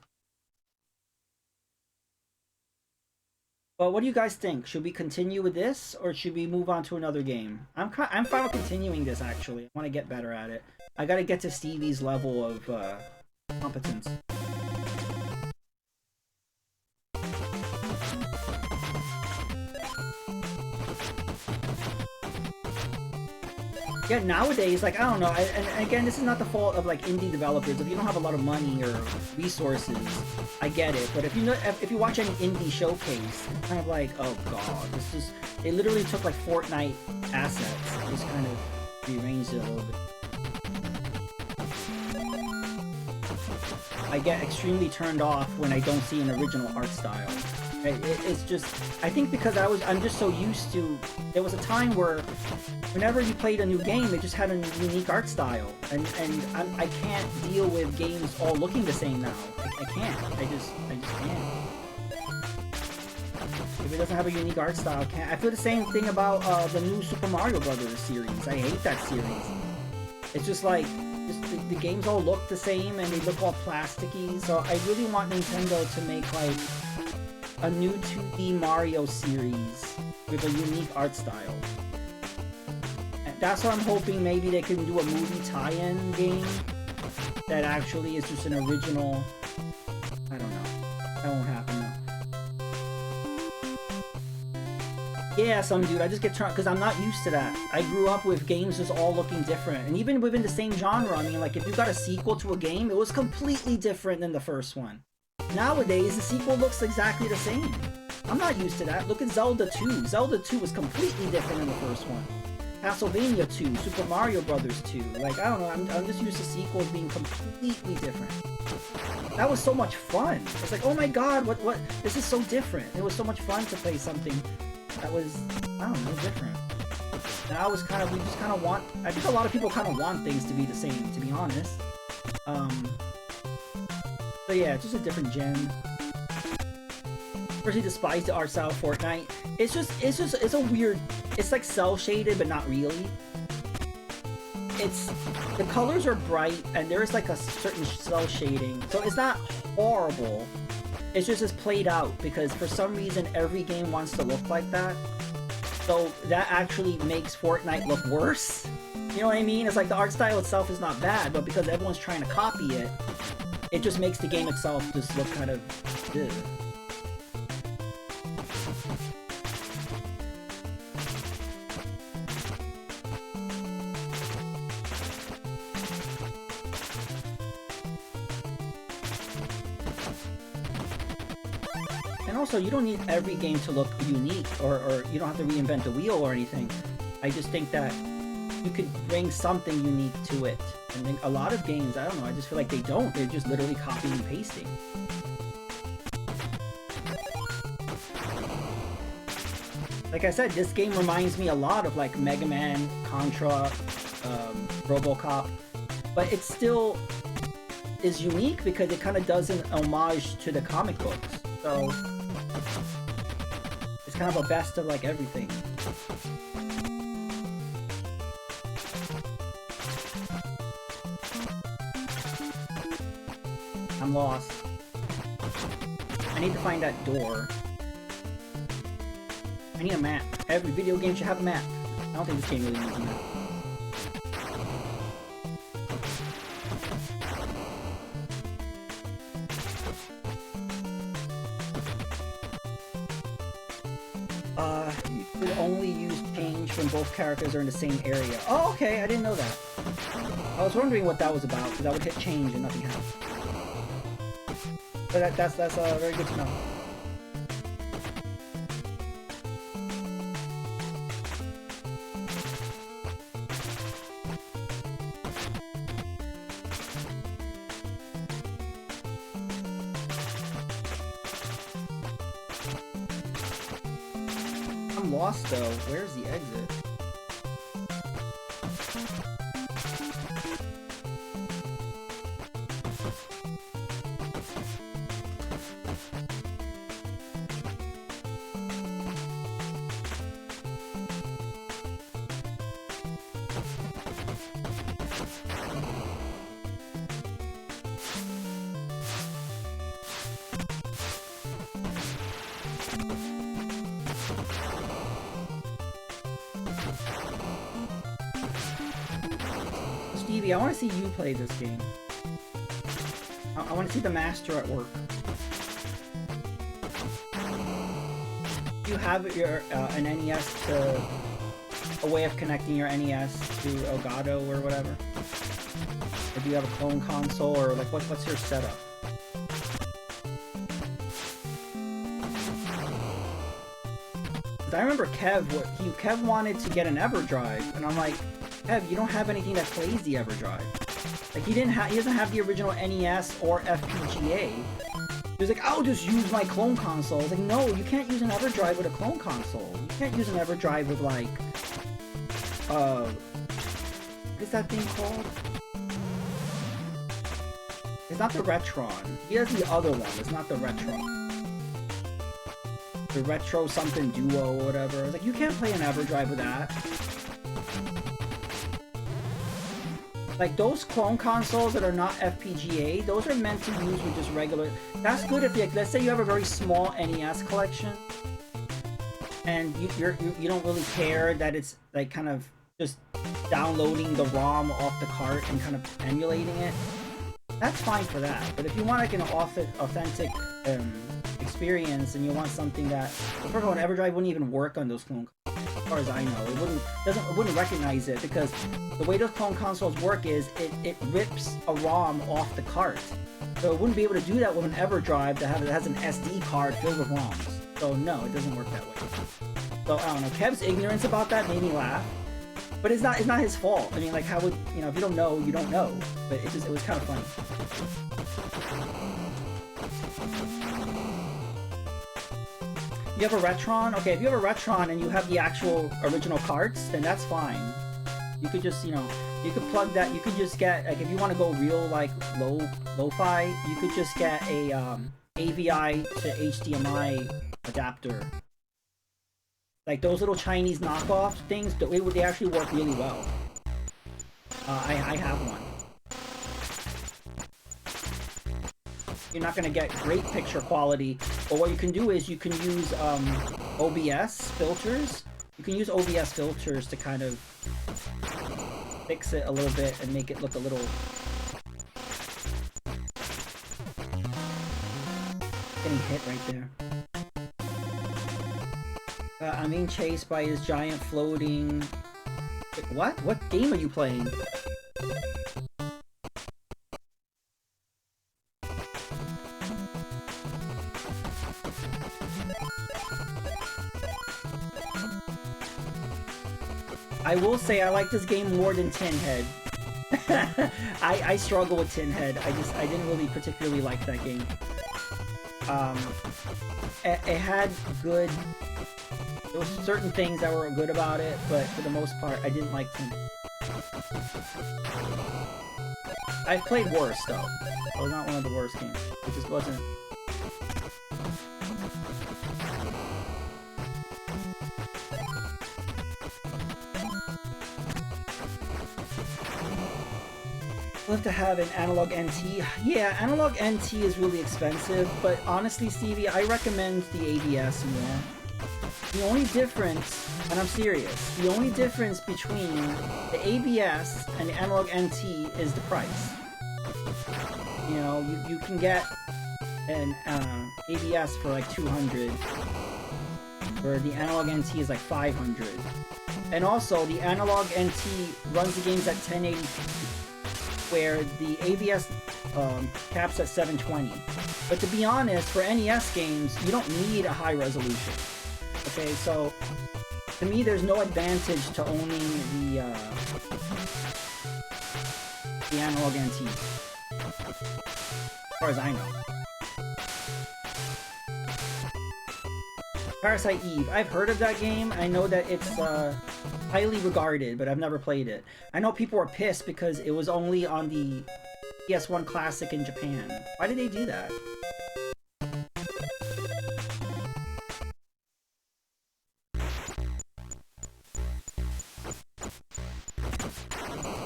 But what do you guys think? Should we continue with this, or should we move on to another game? I'm fine with continuing this, actually. I want to get better at it. I gotta get to Stevie's level of competence. Yeah, nowadays, like, I don't know, and again, this is not the fault of, like, indie developers. If you don't have a lot of money or resources, I get it. But if you watch any indie showcase, it's kind of like, oh god, this is... They literally took, like, Fortnite assets and just kind of rearranged it a little bit. I get extremely turned off when I don't see an original art style. It's just... I think because I'm just so used to... There was a time where whenever you played a new game, it just had a unique art style, and I can't deal with games all looking the same now. I can't. I just can't. If it doesn't have a unique art style, I can't. I feel the same thing about the new Super Mario Brothers series. I hate that series. It's just like, the games all look the same and they look all plasticky. So I really want Nintendo to make like a new 2D Mario series with a unique art style. That's what I'm hoping. Maybe they can do a movie tie-in game that actually is just an original... I don't know. That won't happen though. Yeah, some dude. I just get turned because I'm not used to that. I grew up with games just all looking different, and even within the same genre. I mean, like if you got a sequel to a game, it was completely different than the first one. Nowadays, the sequel looks exactly the same. I'm not used to that. Look at Zelda 2. Zelda 2 was completely different than the first one. Castlevania 2, Super Mario Brothers 2. Like, I don't know, I'm just used to sequels being completely different. That was so much fun. It's like, oh my god, what, this is so different. It was so much fun to play something that was, I don't know, different. And I was kind of, we just kind of want, I think a lot of people kind of want things to be the same, to be honest. So yeah, it's just a different gen. Personally despise the art style of Fortnite. It's a weird, it's like cell shaded, but not really. The colors are bright, and there's like a certain cell shading, so it's not horrible. It's just played out, because for some reason every game wants to look like that. So that actually makes Fortnite look worse. You know what I mean? It's like the art style itself is not bad, but because everyone's trying to copy it, it just makes the game itself just look kind of... Ugh. Also, you don't need every game to look unique, or you don't have to reinvent the wheel or anything. I just think that you could bring something unique to it. And then a lot of games, I don't know, I just feel like they don't. They're just literally copying and pasting. Like I said, this game reminds me a lot of like Mega Man, Contra, RoboCop, but it still is unique because it kind of does an homage to the comic books. So it's kind of a best of like everything. I'm lost. I need to find that door. I need a map. Every video game should have a map. I don't think this game really needs a map. You could only use change when both characters are in the same area. Oh, okay, I didn't know that. I was wondering what that was about, because I would hit change and nothing happened. But that's very good to know. I'm lost though. Where's the exit? Stevie, I want to see you play this game. I want to see the master at work. Do you have your an NES to a way of connecting your NES to Elgato or whatever? Or do you have a clone console, or like what's your setup? I remember Kev wanted to get an EverDrive, and I'm like, Kev, you don't have anything that plays the EverDrive. Like he doesn't have the original NES or FPGA. He was like, I'll just use my clone console. I was like, no, you can't use an EverDrive with a clone console. You can't use an EverDrive with like, what is that thing called? It's not the Retron. He has the other one. It's not the Retron. The Retro something Duo or whatever. I was like, you can't play an EverDrive with that. Like, those clone consoles that are not FPGA, those are meant to use with just regular... That's good if, like, let's say you have a very small NES collection, and you don't really care that it's, like, kind of just downloading the ROM off the cart and kind of emulating it. that's fine for that. But if you want like an authentic experience, and you want something that, first of all, an EverDrive wouldn't even work on those clone consoles, as far as I know. It wouldn't recognize it, because the way those clone consoles work is it rips a ROM off the cart. So it wouldn't be able to do that with an EverDrive that has an SD card filled with ROMs. So no, it doesn't work that way. So I don't know. Kev's ignorance about that made me laugh. But it's not his fault. I mean, like, how would, you know, if you don't know, you don't know. But it was kind of funny. You have a Retron? Okay, if you have a Retron and you have the actual original carts, then that's fine. You could just, you know, you could plug that, you could just get, like, if you want to go real, like, lo-fi, you could just get a AVI to HDMI adapter. Like, those little Chinese knockoff things, they actually work really well. I have one. You're not going to get great picture quality, but what you can do is you can use OBS filters. You can use OBS filters to kind of fix it a little bit and make it look a little... Getting hit right there. I'm being chased by his giant floating... What? What game are you playing? I will say I like this game more than Tin Head. I struggle with Tin Head. I didn't really particularly like that game. It had good... There were certain things that were good about it, but for the most part, I didn't like Tin Head. I've played worse, though. It was not one of the worst games. It just wasn't... We'll have to have an analog NT. Yeah, analog NT is really expensive, but honestly, Stevie, I recommend the ABS more. The only difference, and I'm serious, the only difference between the ABS and the analog NT is the price. You know, you can get an ABS for like 200, where the analog NT is like 500. And also, the analog NT runs the games at 1080p, where the ABS caps at 720. But to be honest, for NES games, you don't need a high resolution. Okay, so to me, there's no advantage to owning the analog NT, as far as I know. Parasite Eve. I've heard of that game. I know that it's highly regarded, but I've never played it. I know people were pissed because it was only on the PS1 Classic in Japan. Why did they do that?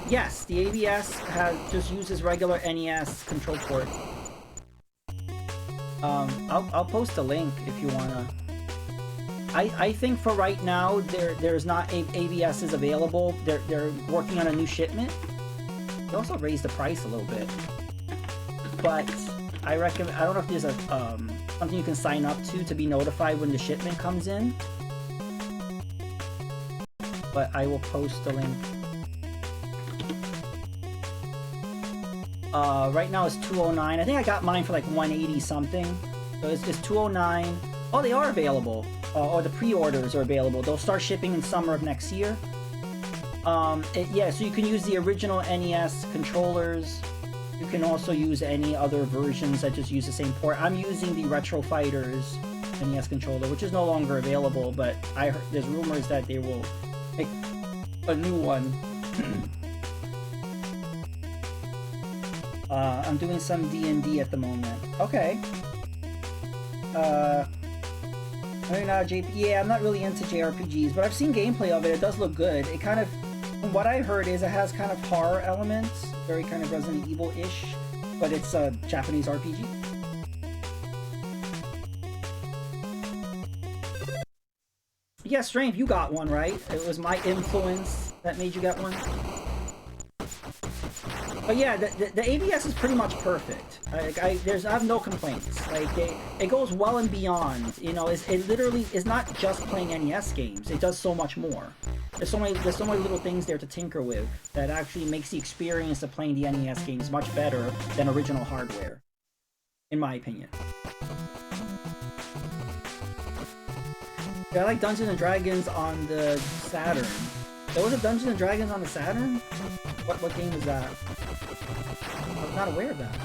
Yes, the ABS just uses regular NES control port. I'll post a link if you wanna. I think for right now there's not ABSs available. They're working on a new shipment. They also raised the price a little bit, but I recommend. I don't know if there's a something you can sign up to be notified when the shipment comes in, but I will post the link. Right now it's 209. I think I got mine for like 180 something. So it's 209. Oh, they are available. Or the pre-orders are available. They'll start shipping in summer of next year. Yeah, so you can use the original NES controllers. You can also use any other versions that just use the same port. I'm using the Retro Fighters NES controller, which is no longer available, but I heard there's rumors that they will make a new one. I'm doing some D&D at the moment. Okay. Maybe not JP. Yeah, I'm not really into JRPGs, but I've seen gameplay of it. It does look good. It kind of, from what I heard, is it has kind of horror elements, very kind of Resident Evil-ish, but it's a Japanese RPG. Yeah, Strength, you got one, right? It was my influence that made you get one. But yeah, the ABS is pretty much perfect. I have no complaints. Like it goes well and beyond. You know, it literally is not just playing NES games. It does so much more. There's so many little things there to tinker with that actually makes the experience of playing the NES games much better than original hardware, in my opinion. Yeah, I like Dungeons and Dragons on the Saturn. There was a Dungeons and Dragons on the Saturn? What game was that? I was not aware of that.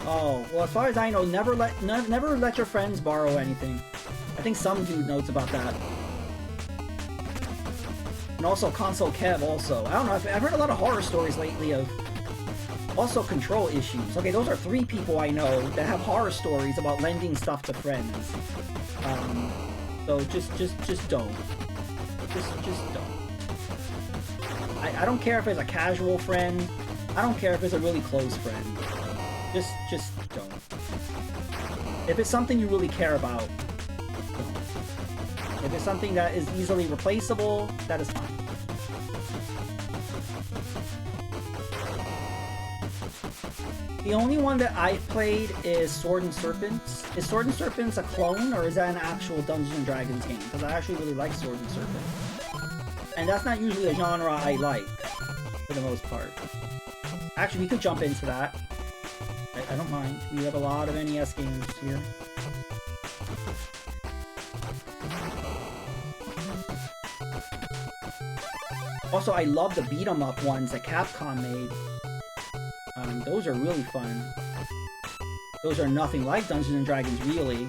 Oh, well, as far as I know, never let your friends borrow anything. I think some dude knows about that. And also Console Kev also. I don't know, I've heard a lot of horror stories lately of also control issues. Okay, those are 3 people I know that have horror stories about lending stuff to friends. So just don't. Just don't. I don't care if it's a casual friend. I don't care if it's a really close friend. Just don't. If it's something you really care about, don't. If it's something that is easily replaceable, that is fine. The only one that I've played is Sword and Serpents. Is Sword and Serpents a clone, or is that an actual Dungeons and Dragons game? Because I actually really like Sword and Serpents. And that's not usually a genre I like, for the most part. Actually, we could jump into that. I don't mind. We have a lot of NES games here. Also, I love the beat-em-up ones that Capcom made. Those are really fun. Those are nothing like Dungeons and Dragons, really.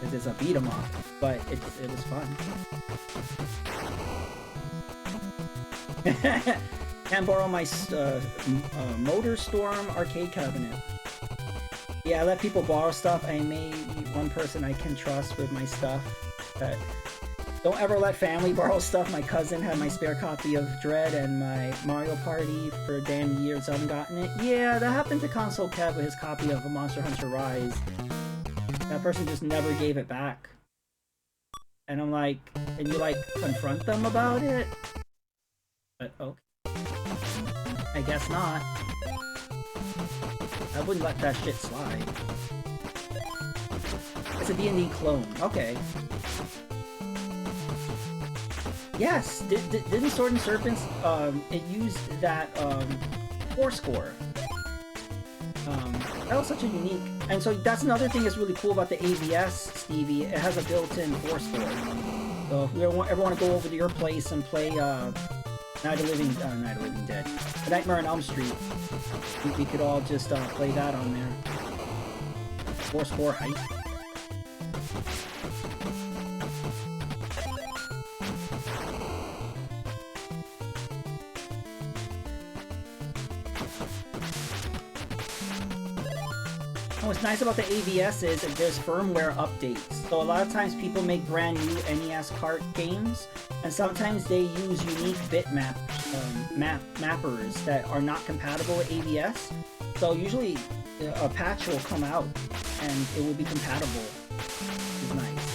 It is a beat-em-up, but it was fun. Can't borrow my Motor Storm arcade cabinet. Yeah, I let people borrow stuff. I may be one person I can trust with my stuff. Don't ever let family borrow stuff. My cousin had my spare copy of Dread and my Mario Party for damn years. I haven't gotten it. Yeah, that happened to Console Kev with his copy of Monster Hunter Rise. That person just never gave it back. And I'm like, and you like confront them about it? But okay. I guess not. I wouldn't let that shit slide. It's a D&D clone. Okay. Yes! Didn't Sword and Serpents, it used that, Fourscore. That was such a unique... And so that's another thing that's really cool about the AVS, Stevie. It has a built-in Fourscore. So if we ever want to go over to your place and play, Night of Living Dead. Nightmare on Elm Street. We could all just play that on there. Fourscore height. What's nice about the AVS is that there's firmware updates. So a lot of times people make brand new NES cart games, and sometimes they use unique bitmap mappers that are not compatible with AVS. So usually a patch will come out and it will be compatible. It's nice.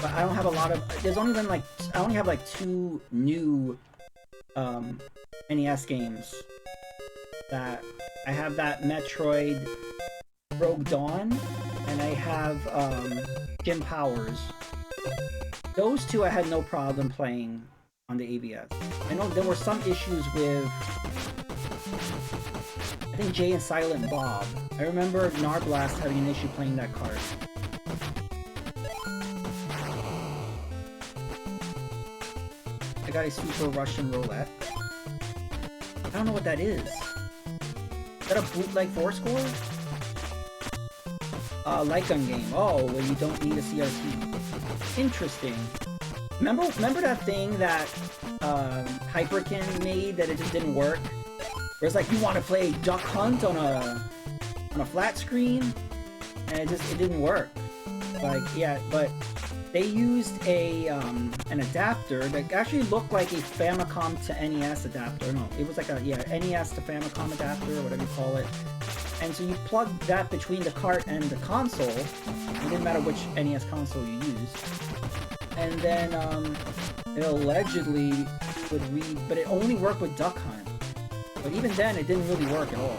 But I don't have a lot of... There's only been like... I only have like 2 new NES games that... I have that Metroid Rogue Dawn, and I have Jim Powers. Those 2 I had no problem playing on the AVS. I know there were some issues with... I think Jay and Silent Bob. I remember Narblast having an issue playing that card. I got a Super Russian Roulette. I don't know what that is. Is that a bootleg Fourscore? Light gun game. Oh, well you don't need a CRT. Interesting. Remember that thing that Hyperkin made that it just didn't work? Where it's like you want to play Duck Hunt on a flat screen, and it didn't work. Like yeah, but they used an adapter that actually looked like a Famicom to NES adapter. No, it was like a NES to Famicom adapter or whatever you call it. And so you plug that between the cart and the console. It didn't matter which NES console you used. And then it allegedly would read, but it only worked with Duck Hunt. But even then, it didn't really work at all.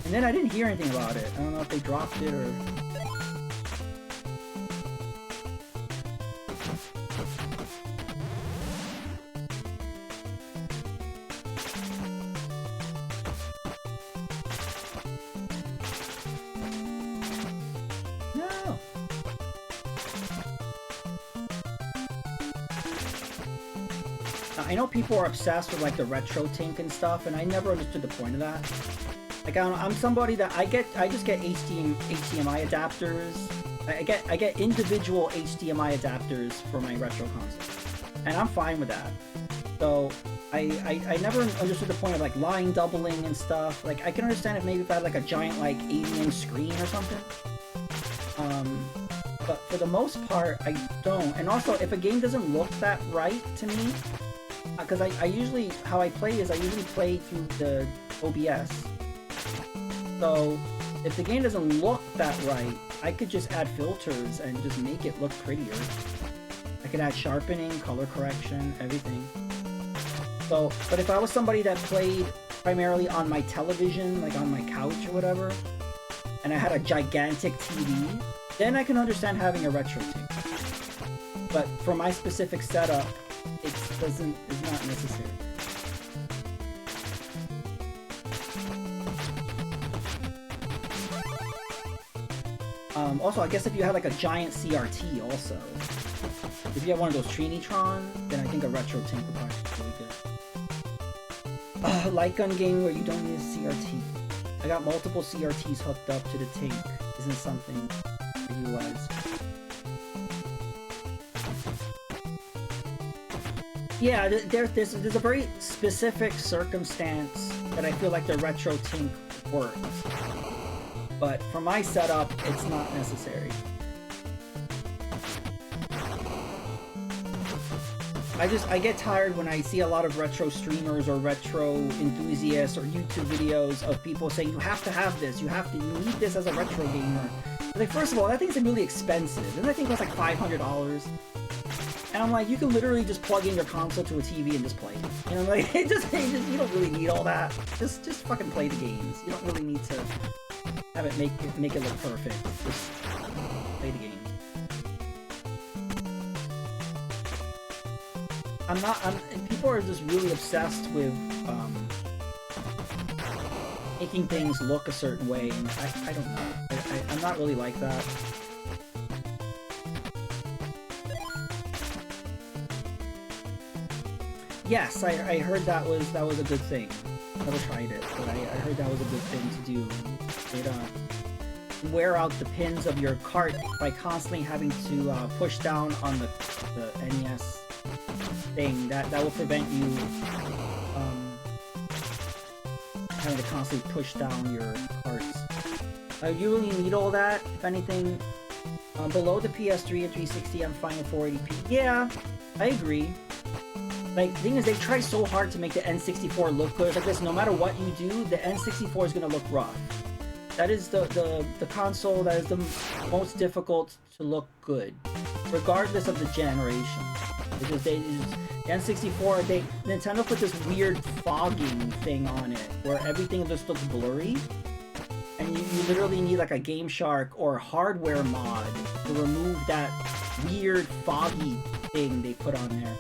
And then I didn't hear anything about it. I don't know if they dropped it or... No! I know people are obsessed with like the retro tink and stuff, and I never understood the point of that. Like I'm somebody that I just get HDMI adapters. I get individual HDMI adapters for my retro console, and I'm fine with that. So I never understood the point of like line doubling and stuff. Like I can understand if I had like a giant like 80-inch screen or something. But for the most part, I don't. And also, if a game doesn't look that right to me, because I usually, how I play is I usually play through the OBS. So, if the game doesn't look that right, I could just add filters and just make it look prettier. I could add sharpening, color correction, everything. So, but if I was somebody that played primarily on my television, like on my couch or whatever, and I had a gigantic TV, then I can understand having a retro tape. But for my specific setup, it's not necessary. Also, I guess if you had like a giant CRT also, if you have one of those Trinitron, then I think a retro tank would probably be really good. Light gun game where you don't need a CRT. I got multiple CRTs hooked up to the tank. Isn't something I utilize. Yeah, there's a very specific circumstance that I feel like the retro tink works. But for my setup, it's not necessary. I get tired when I see a lot of retro streamers or retro enthusiasts or YouTube videos of people saying you have to have this, you need this as a retro gamer. Like, first of all, that thing's really expensive. And I think it was like $500. And I'm like, you can literally just plug in your console to a TV and just play it. You know, like, you don't really need all that. Just fucking play the games. You don't really need to have it make it look perfect. Just play the game. People are just really obsessed with making things look a certain way, and I don't know. I'm not really like that. Yes, I heard that was a good thing. Never tried it, but I heard that was a good thing to do. It wear out the pins of your cart by constantly having to push down on the NES thing. That will prevent you having to constantly push down your carts. You really need all that. If anything, below the PS3 and 360, I'm fine with 480p. Yeah, I agree. Like, the thing is, they try so hard to make the N64 look good. It's like this, no matter what you do, the N64 is going to look rough. That is the console that is the most difficult to look good, regardless of the generation. Because the N64, Nintendo put this weird fogging thing on it, where everything just looks blurry. And you literally need like a Game Shark or hardware mod to remove that weird foggy thing they put on there.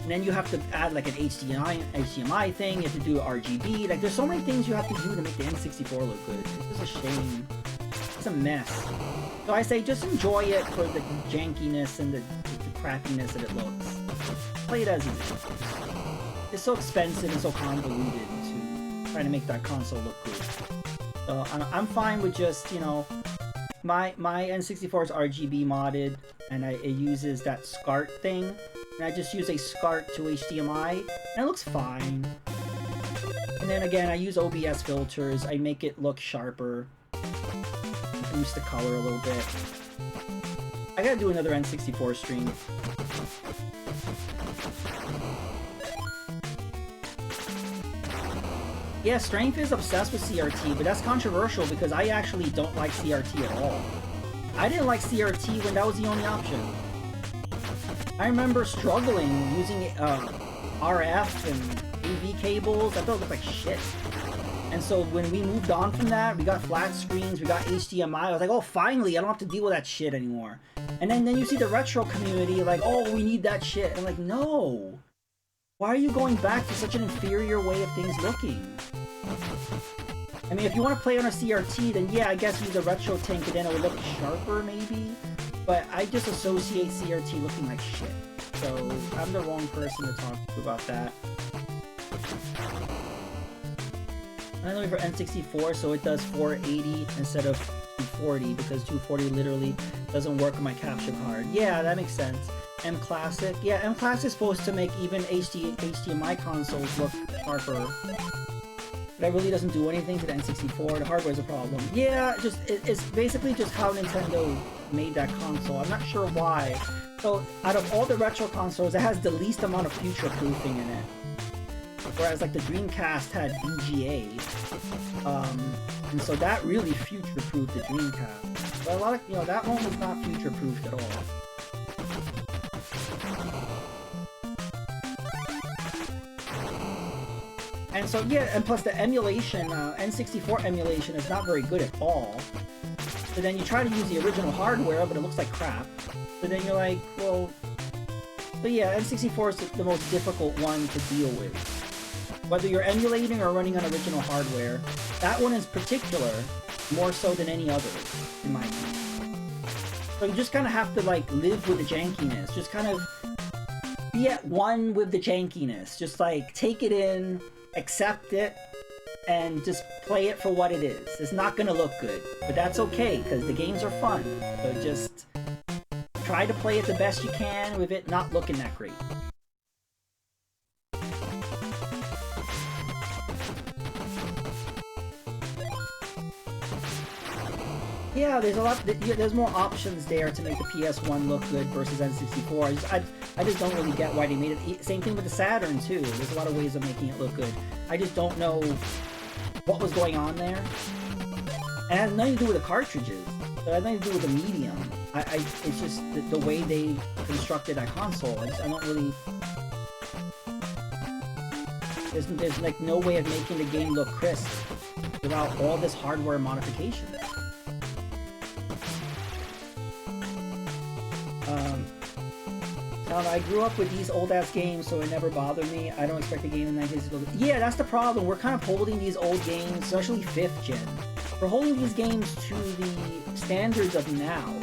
And then you have to add like an HDMI thing, you have to do RGB, like there's so many things you have to do to make the N64 look good. It's just a shame. It's a mess. So I say just enjoy it for the jankiness and the crappiness that it looks. Play it as it is. It's so expensive and so convoluted to try to make that console look good. So I'm fine with just, you know, my N64 is RGB modded, and it uses that SCART thing. And I just use a SCART to HDMI, and it looks fine. And then again, I use OBS filters. I make it look sharper. Boost the color a little bit. I gotta do another N64 stream. Yeah, Strength is obsessed with CRT, but that's controversial because I actually don't like CRT at all. I didn't like CRT when that was the only option. I remember struggling using RF and AV cables. I thought it looked like shit. And so when we moved on from that, we got flat screens, we got HDMI. I was like, oh, finally, I don't have to deal with that shit anymore. And then you see the retro community like, oh, we need that shit. And I'm like, no. Why are you going back to such an inferior way of things looking? I mean, if you want to play on a CRT, then yeah, I guess use a retro tank and then it would look sharper, maybe. But I just associate CRT looking like shit. So I'm the wrong person to talk to about that. I'm only for N64, so it does 480 instead of 240 because 240 literally doesn't work on my capture card. Yeah, that makes sense. M Classic. Yeah, M Classic is supposed to make even HDMI consoles look sharper. But that really doesn't do anything to the N64. The hardware is a problem. Yeah, it's basically just how Nintendo made that console. I'm not sure why. So out of all the retro consoles, it has the least amount of future proofing in it. Whereas like the Dreamcast had VGA, and so that really future-proofed the Dreamcast. But a lot of, that one was not future-proofed at all. And so yeah, and plus the emulation, N64 emulation is not very good at all. So then you try to use the original hardware, but it looks like crap. So then you're like, well... But yeah, N64 is the most difficult one to deal with. Whether you're emulating or running on original hardware, that one in particular, more so than any other, in my opinion. So you just kind of have to, like, live with the jankiness. Just kind of be at one with the jankiness. Just, like, take it in, accept it, and just play it for what it is. It's not gonna look good, but that's okay, because the games are fun. So just try to play it the best you can with it not looking that great. Yeah, there's a lot. There's more options there to make the PS1 look good versus N64. I just don't really get why they made it. Same thing with the Saturn too. There's a lot of ways of making it look good. I just don't know what was going on there. And it has nothing to do with the cartridges. It has nothing to do with the medium. It's just the way they constructed that console. I don't really. There's like no way of making the game look crisp without all this hardware modification. I grew up with these old-ass games, so it never bothered me. I don't expect a game in 1960s to look good. Yeah, that's the problem. We're kind of holding these old games, especially 5th gen. We're holding these games to the standards of now.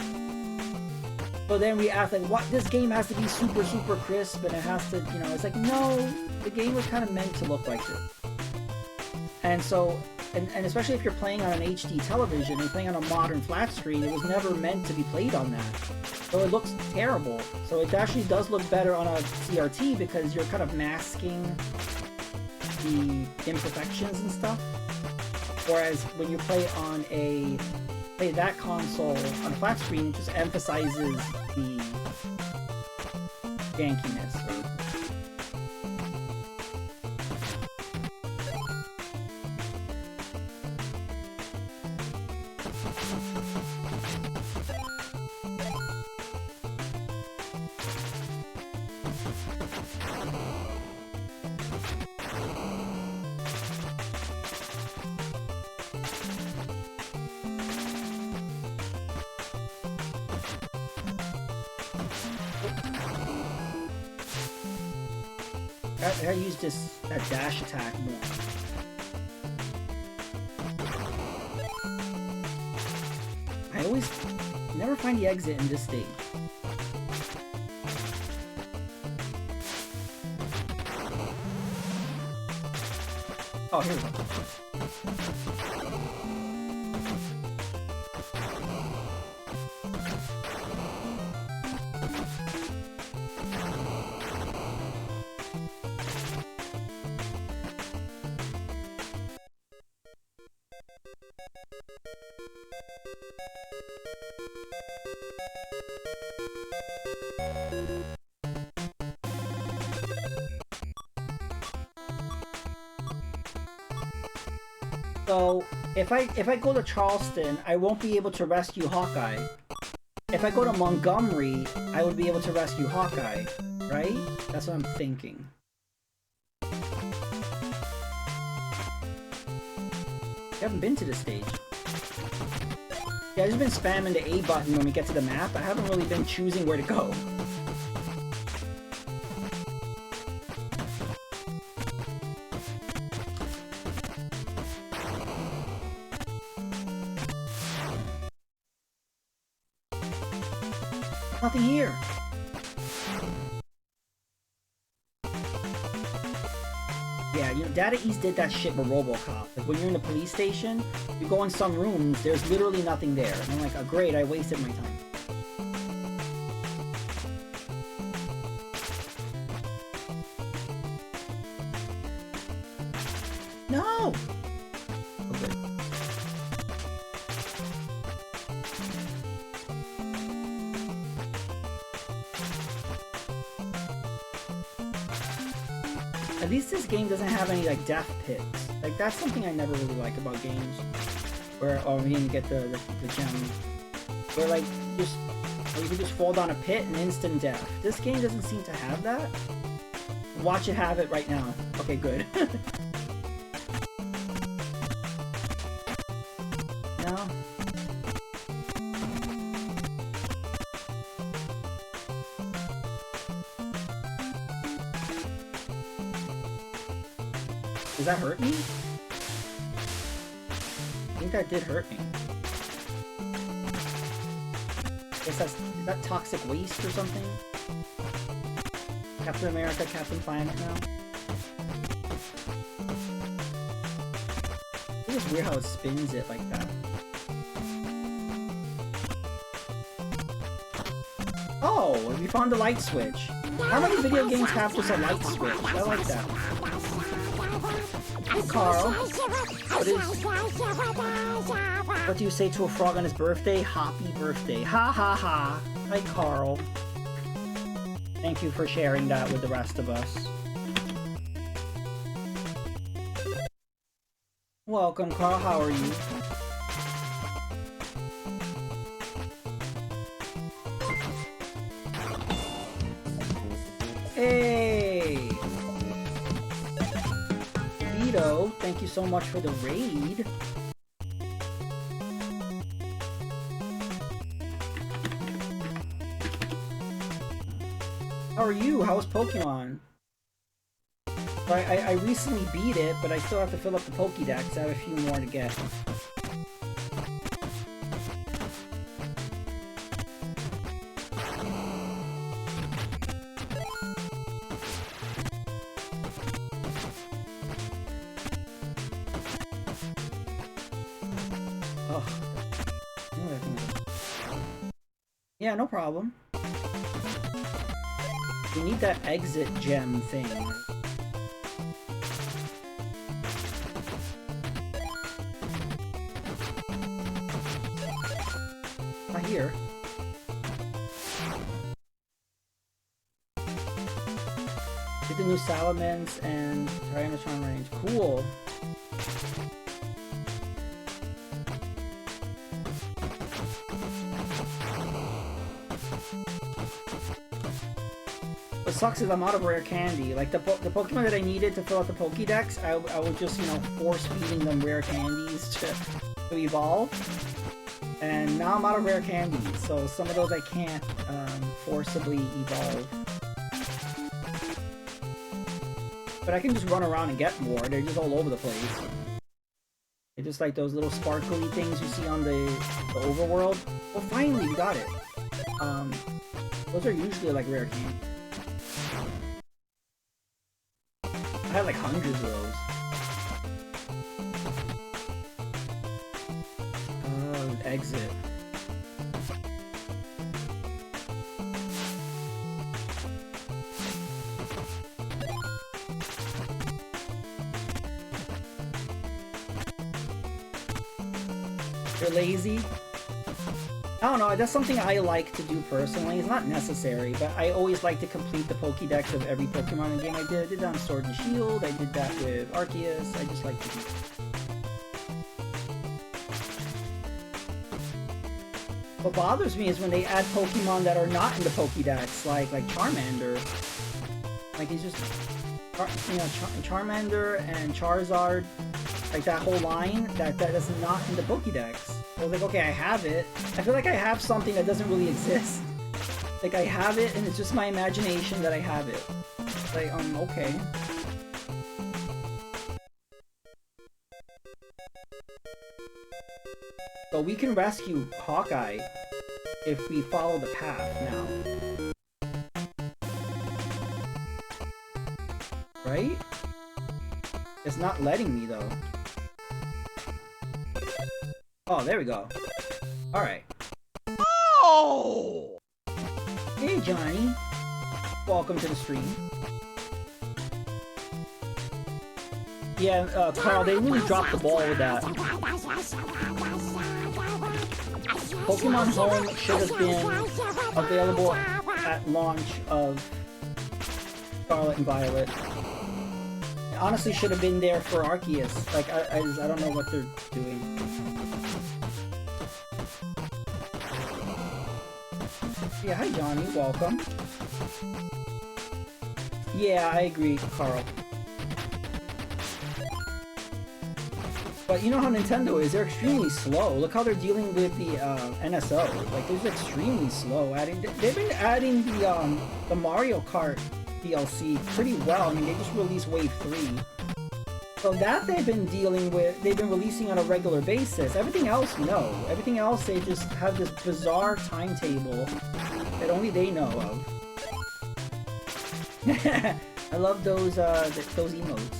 So then we ask, like, what? This game has to be super, super crisp, and it has to, it's like, no, the game was kind of meant to look like this. And so, and especially if you're playing on an HD television and playing on a modern flat screen, it was never meant to be played on that. So it looks terrible. So it actually does look better on a CRT because you're kind of masking the imperfections and stuff. Whereas when you play on that console on a flat screen, it just emphasizes the jankiness. I gotta use that dash attack more. I always never find the exit in this stage. Oh, here we go. So, if I go to Charleston, I won't be able to rescue Hawkeye. If I go to Montgomery, I would be able to rescue Hawkeye, right? That's what I'm thinking. You haven't been to this stage. Yeah, I've just been spamming the A button when we get to the map. I haven't really been choosing where to go. Nothing here. Yeah, you know, Data East did that shit with RoboCop. Like, when you're in the police station, you go in some rooms, there's literally nothing there. And I'm like, oh, great, I wasted my time. No! Okay. At least this game doesn't have any, like, death pits. Like, that's something I never really like about games. Where, oh, we didn't get the gem. Where, like, just, or you can just fall down a pit and instant death. This game doesn't seem to have that. Watch it have it right now. Okay, good. No? Does that hurt me? I think that did hurt me. Is that toxic waste or something? Captain America, Captain Planet now? It is weird how it spins it like that. Oh, we found the light switch. How many video games have just a light switch? I like that. Hey, Carl. What do you say to a frog on his birthday? Happy birthday. Ha ha ha. Hi, Carl. Thank you for sharing that with the rest of us. Welcome, Carl. How are you? Hey! Vito, thank you so much for the raid. How are you? How was Pokemon? I recently beat it, but I still have to fill up the Pokédex. I have a few more to get. Oh. Yeah, no problem. We need that exit gem thing. Not here. Get the new Salamence and Tyrannotron range. Cool. What sucks is I'm out of rare candy. Like the Pokemon that I needed to fill out the Pokédex, I would just, you know, force feeding them rare candies to evolve. And now I'm out of rare candies, so some of those I can't forcibly evolve. But I can just run around and get more. They're just all over the place. They're just like those little sparkly things you see on the overworld. Oh, finally, you got it. Those are usually like rare candy. I had like hundreds of those. Oh, exit. You're lazy? I don't know, that's something I like to do personally. It's not necessary, but I always like to complete the Pokédex of every Pokemon game I did. I did that on Sword and Shield, I did that with Arceus, I just like to do that. What bothers me is when they add Pokemon that are not in the Pokédex, like Charmander. Like he's just, you know, Charmander and Charizard, like that whole line that is not in the Pokédex. I was like, okay, I have it. I feel like I have something that doesn't really exist. Like I have it, and it's just my imagination that I have it. Like, okay. So we can rescue Hawkeye if we follow the path now. Right? It's not letting me though. Oh, there we go. Alright. Oh! Hey Johnny. Welcome to the stream. Yeah, Carl, they really dropped the ball with that. Pokemon Home should have been available at launch of Scarlet and Violet. It honestly should have been there for Arceus. Like, I don't know what they're doing. Yeah, hi Johnny, welcome. Yeah, I agree, Carl. But you know how Nintendo is, they're extremely slow. Look how they're dealing with the NSO. Like, they're extremely slow. They've been adding the Mario Kart DLC pretty well. I mean, they just released Wave 3. So that they've been dealing with, they've been releasing on a regular basis. Everything else, no. Everything else, they just have this bizarre timetable that only they know of. I love those emotes.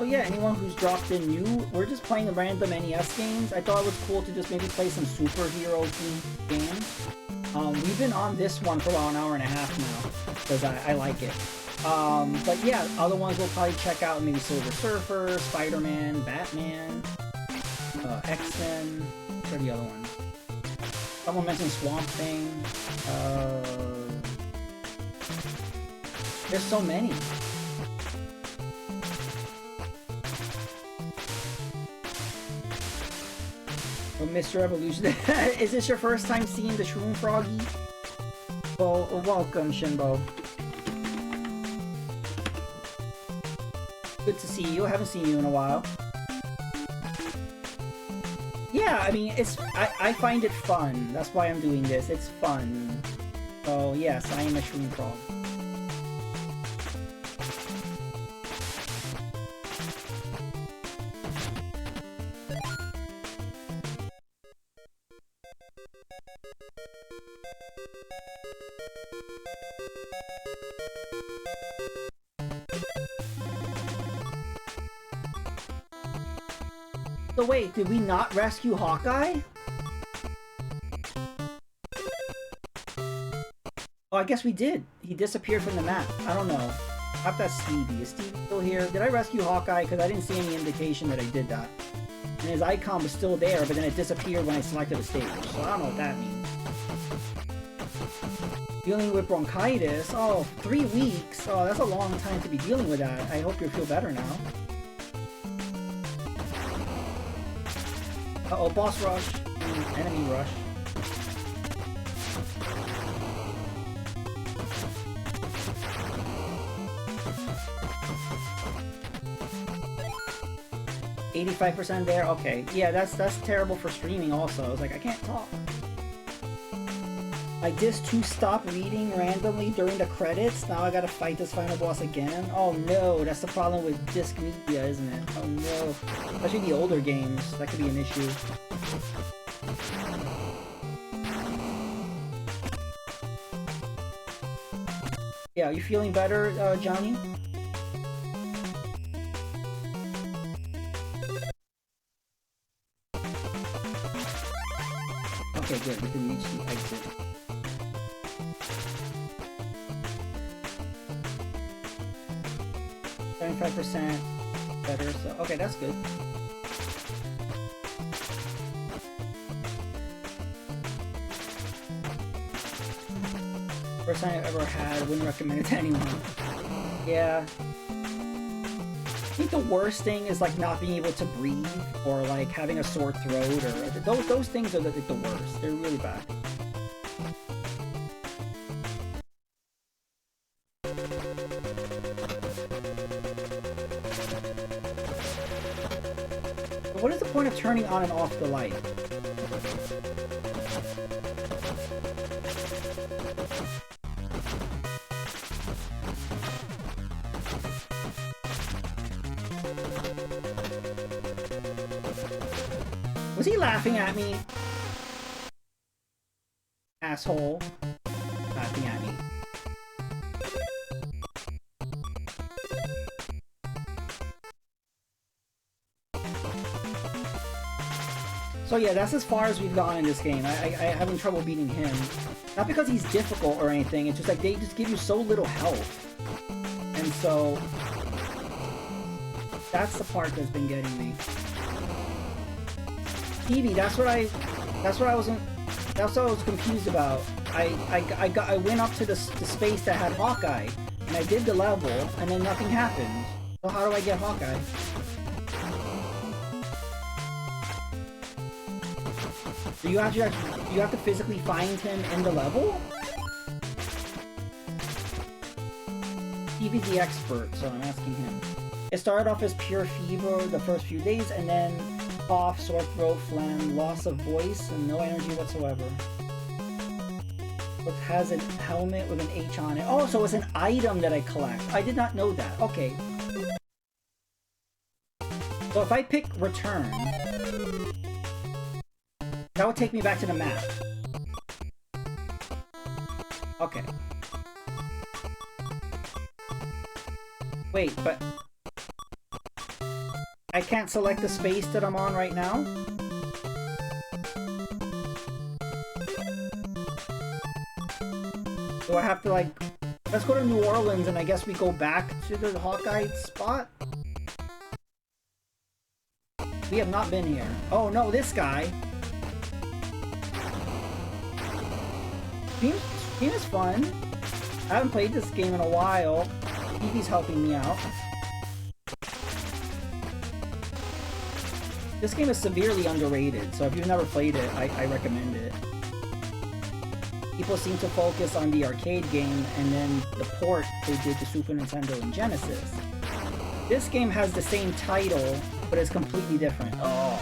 Oh yeah, anyone who's dropped in new, we're just playing the random NES games. I thought it was cool to just maybe play some superhero themed games. We've been on this one for about an hour and a half now, because I like it. But yeah, other ones we'll probably check out, maybe Silver Surfer, Spider-Man, Batman, X-Men, what are the other ones? Someone mentioned Swamp Thing. There's so many. Oh, Mr. Evolution. Is this your first time seeing the Shroom Froggy? Well, welcome, Shinbo. Good to see you. I haven't seen you in a while. Yeah, I mean, I find it fun. That's why I'm doing this. It's fun. So, yes, I am a Shroom Frog. So wait, did we not rescue Hawkeye? Oh, I guess we did. He disappeared from the map. I don't know. How about Stevie? Is Stevie still here? Did I rescue Hawkeye? Because I didn't see any indication that I did that. And his icon was still there, but then it disappeared when I selected a stage. So I don't know what that means. Dealing with bronchitis? Oh, 3 weeks? Oh, that's a long time to be dealing with that. I hope you feel better now. Uh-oh, boss rush. Enemy rush. $85% there? Okay. Yeah, that's terrible for streaming also. I was like, I can't talk. My disc 2 stopped reading randomly during the credits. Now I gotta fight this final boss again. Oh no, that's the problem with disc media, isn't it? Oh no. Especially the older games. That could be an issue. Yeah, are you feeling better, Johnny? Okay, good. We can reach the exit. %, better, so okay, that's good. First time I've ever had, wouldn't recommend it to anyone. Yeah. think the worst thing is like not being able to breathe or like having a sore throat or those things are the worst. They're really bad. But what is the point of turning on and off the light? Was he laughing at me? Asshole. Laughing at me. So yeah, that's as far as we've gone in this game. I having trouble beating him. Not because he's difficult or anything, it's just like they just give you so little health. And so that's the part that's been getting me. Stevie, that's what I was confused about. I went up to the space that had Hawkeye, and I did the level, and then nothing happened. So how do I get Hawkeye? Do you have to physically find him in the level? Stevie's the expert, so I'm asking him. It started off as pure fever the first few days, and then cough, sore throat, phlegm, loss of voice, and no energy whatsoever. It has a helmet with an H on it. Oh, so it's an item that I collect. I did not know that. Okay. So if I pick return, that would take me back to the map. Okay. Wait, but I can't select the space that I'm on right now? Do I have to like... Let's go to New Orleans and I guess we go back to the Hawkeye spot? We have not been here. Oh no, this guy. Team is fun. I haven't played this game in a while. Evie's helping me out. This game is severely underrated, so if you've never played it, I recommend it. People seem to focus on the arcade game and then the port they did to Super Nintendo and Genesis. This game has the same title, but it's completely different. Oh.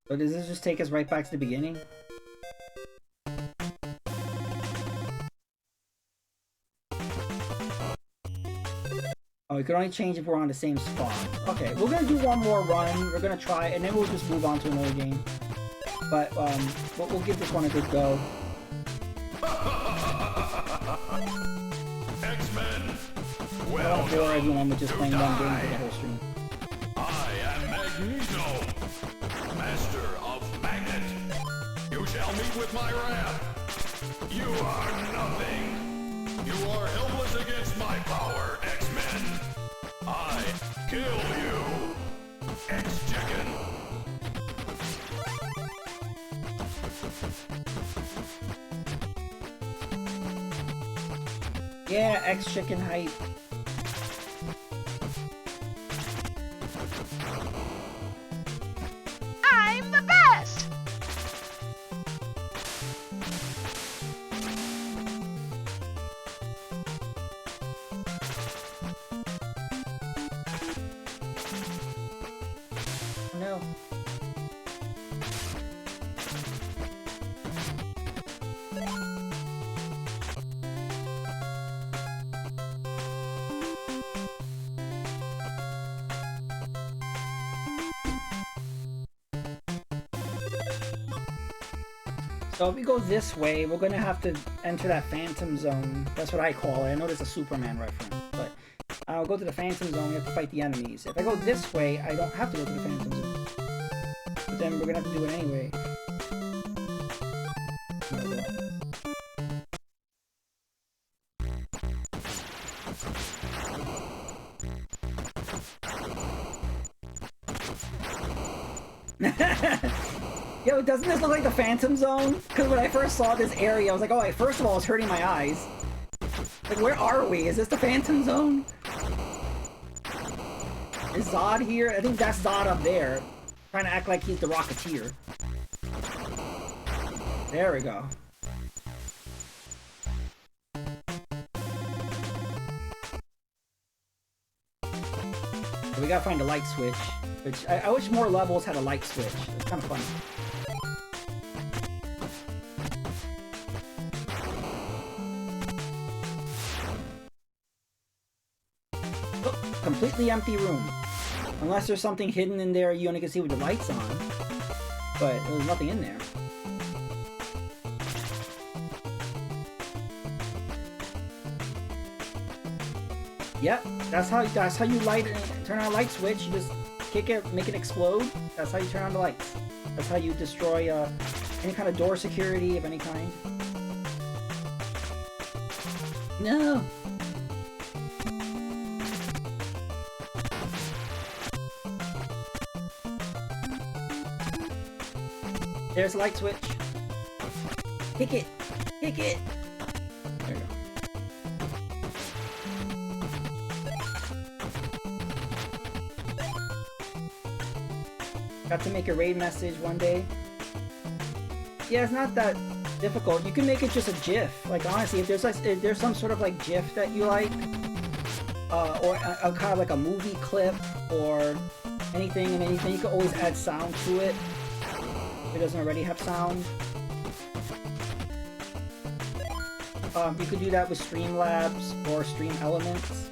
So does this just take us right back to the beginning? Oh, we could only change if we're on the same spot. Okay, we're gonna do one more run. We're gonna try, and then we'll just move on to another game. But we'll give this one a good go. X-Men. I don't bore everyone with just playing one game for the whole stream. I am Magneto, master of magnet. You shall meet with my wrath. You are nothing. You are helpless against my power, X-Men. I kill you, X-Chicken. Yeah, X-Chicken hype. I'm the best! No. So if we go this way, we're gonna have to enter that Phantom Zone. That's what I call it. I know there's a Superman reference, but I'll go to the Phantom Zone, we have to fight the enemies. If I go this way, I don't have to go to the Phantom Zone. But then we're gonna have to do it anyway. Yo, doesn't this look like the Phantom Zone? Because when I first saw this area, I was like, oh, first of all, it's hurting my eyes. Like, where are we? Is this the Phantom Zone? Is Zod here? I think that's Zod up there. Trying to act like he's the Rocketeer. There we go. So we gotta find a light switch. Which, I wish more levels had a light switch. It's kind of funny. Oh, completely empty room. Unless there's something hidden in there you only can see with the lights on. But there's nothing in there. Yep, that's how you light it, turn on a light switch. You just kick it, make it explode. That's how you turn on the lights. That's how you destroy any kind of door security of any kind. No. There's a light switch. Kick it. Kick it. There you go. Got to make a raid message one day. Yeah, it's not that difficult. You can make it just a GIF. Like, honestly, if there's some sort of like GIF that you like, or a kind of like a movie clip or anything, you can always add sound to it if it doesn't already have sound. You could do that with Streamlabs or Stream Elements.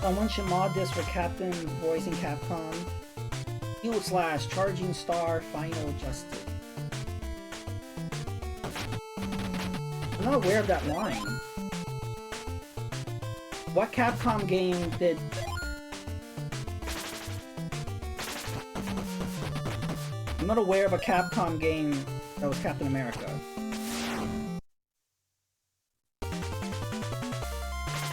Someone should mod this for Captain voicing Capcom. / Charging Star Final Justice. I'm not aware of that line. What Capcom game did... I'm not aware of a Capcom game that was Captain America.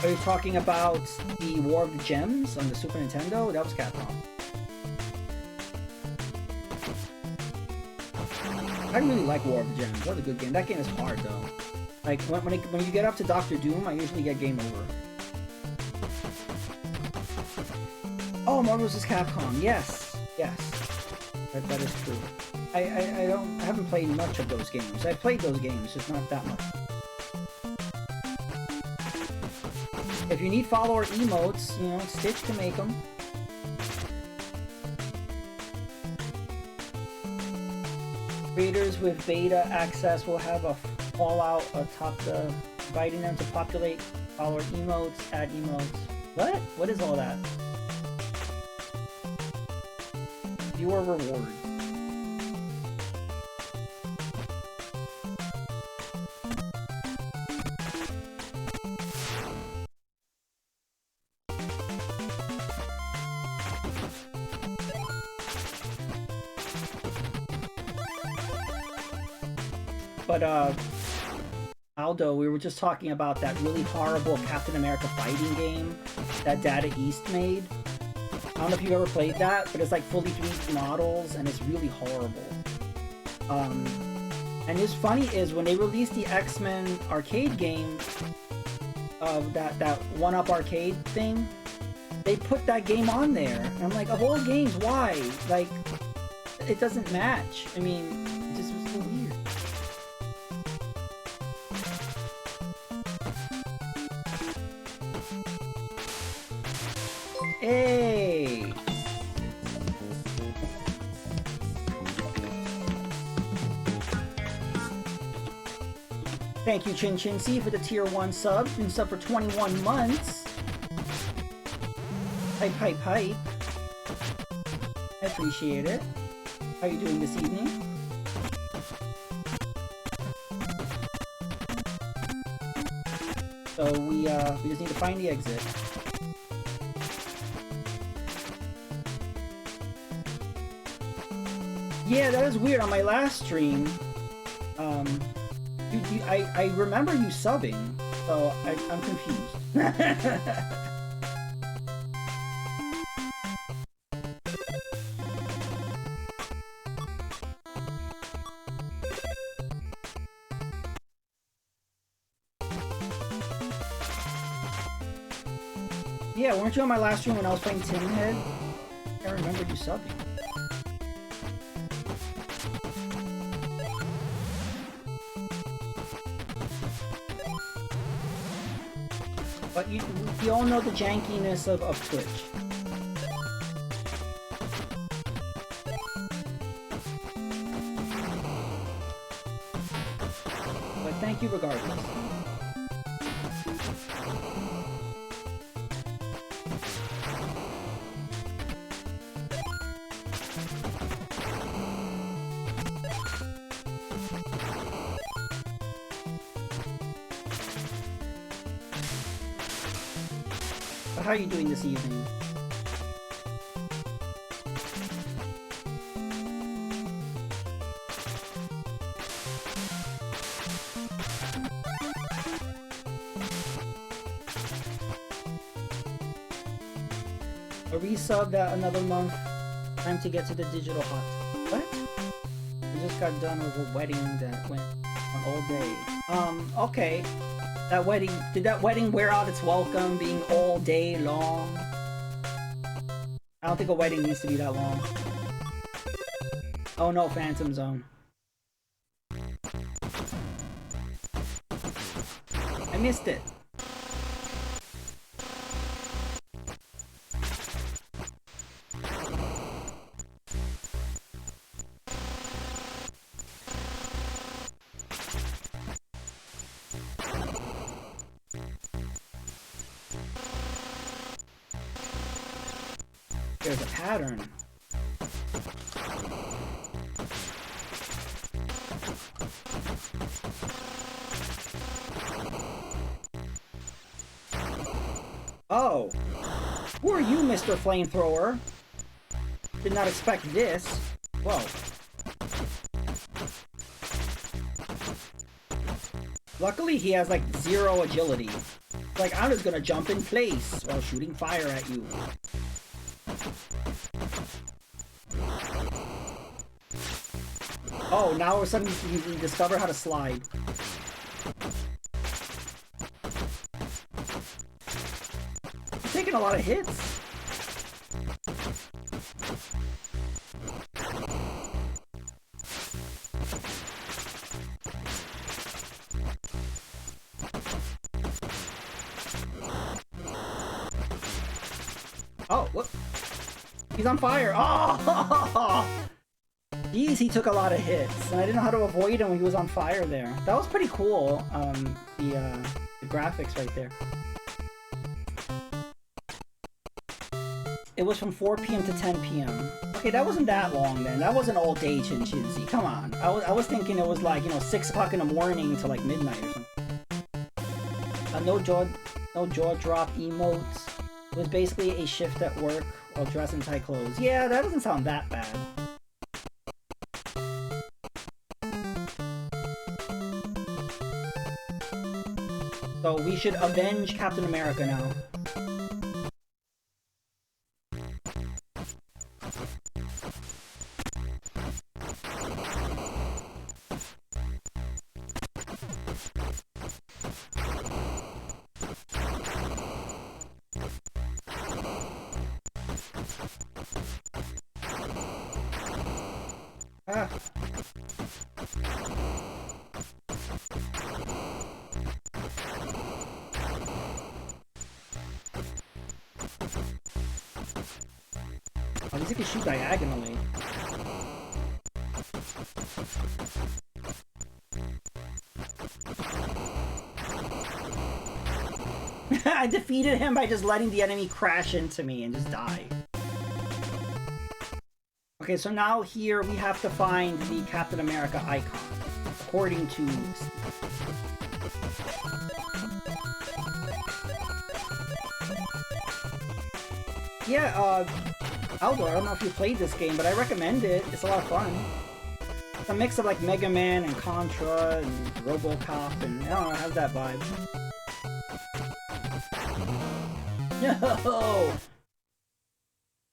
Are you talking about the War of the Gems on the Super Nintendo? That was Capcom. I really like War of the Gems. That was a good game. That game is hard though. Like when you get up to Dr. Doom, I usually get game over. Oh, Marvel vs. Capcom. Yes, yes, that is true. I haven't played much of those games. I've played those games, just not that much. If you need follower emotes, you know, Stitch can make them. Creators with beta access will have a fallout atop the, inviting them to populate follower emotes, add emotes. What? What is all that? Viewer reward. But, Aldo, we were just talking about that really horrible Captain America fighting game that Data East made. I don't know if you've ever played that, but it's like fully 3D models, and it's really horrible. And what's funny is when they released the X-Men arcade game, that 1UP arcade thing, they put that game on there. And I'm like, of all games, why? Like, it doesn't match. I mean, it just was so weird. Hey! Thank you, Chin Chin C, for the tier 1 sub. Been sub for 21 months. Hype, hype, hype. I appreciate it. How are you doing this evening? So we just need to find the exit. Yeah, that was weird. On my last stream, I remember you subbing, so I'm confused. Yeah, weren't you on my last stream when I was playing Tin Head? I remember you subbing. But you all know the jankiness of Twitch. But thank you regardless. How are you doing this evening? A resub that another month. Time to get to the digital hut. What? I just got done with a wedding that went on all day. Okay. That wedding, did that wedding wear out its welcome being all day long? I don't think a wedding needs to be that long. Oh no, Phantom Zone. I missed it. There's a pattern. Oh! Who are you, Mr. Flamethrower? Did not expect this. Whoa. Luckily, he has like 0 agility. Like, I'm just gonna jump in place while shooting fire at you. Oh, now all of a sudden you discover how to slide. You're taking a lot of hits. Oh, what? He's on fire. Oh! Jeez, he took a lot of hits, and I didn't know how to avoid him when he was on fire there. That was pretty cool, the graphics right there. It was from 4 p.m. to 10 p.m. Okay, that wasn't that long then. That wasn't all day Chin-Chinsy. Come on. I was thinking it was like, you know, 6 o'clock in the morning to like midnight or something. No jaw drop emotes. It was basically a shift at work while dressed in tight clothes. Yeah, that doesn't sound that bad. So we should avenge Captain America now. Ah. At least you can shoot diagonally. I defeated him by just letting the enemy crash into me and just die. Okay, so now here we have to find the Captain America icon, according to... Yeah, Aldo, I don't know if you played this game, but I recommend it. It's a lot of fun. It's a mix of like Mega Man and Contra and RoboCop, and I don't know, it has that vibe. No!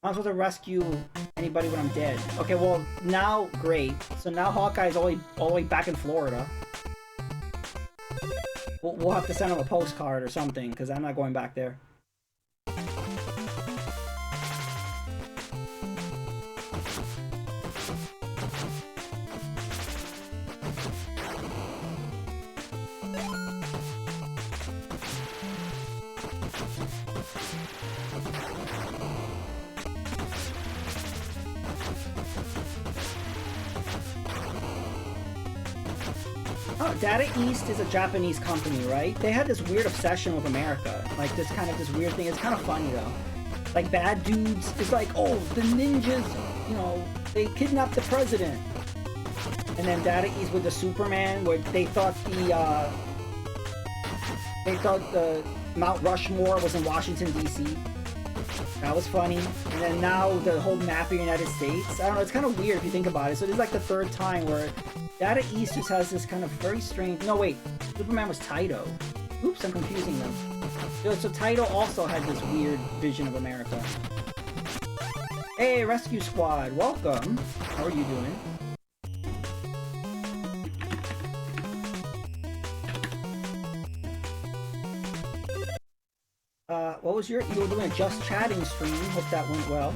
I'm supposed to rescue anybody when I'm dead. Okay, well, now, great. So now Hawkeye's all the way back in Florida. We'll have to send him a postcard or something, because I'm not going back there. Oh, Data East is a Japanese company, right? They had this weird obsession with America. Like, this weird thing. It's kind of funny, though. Like, bad dudes, it's like, oh, the ninjas, you know, they kidnapped the president. And then Data East with the Superman, where they thought the Mount Rushmore was in Washington, D.C. That was funny. And then now the whole map of the United States. I don't know, it's kind of weird if you think about it. So this is like the third time where Data East just has this kind of very strange... No, wait. Superman was Taito. Oops, I'm confusing them. So Taito also had this weird vision of America. Hey, Rescue Squad. Welcome. How are you doing? What was you were doing a Just Chatting stream. Hope that went well.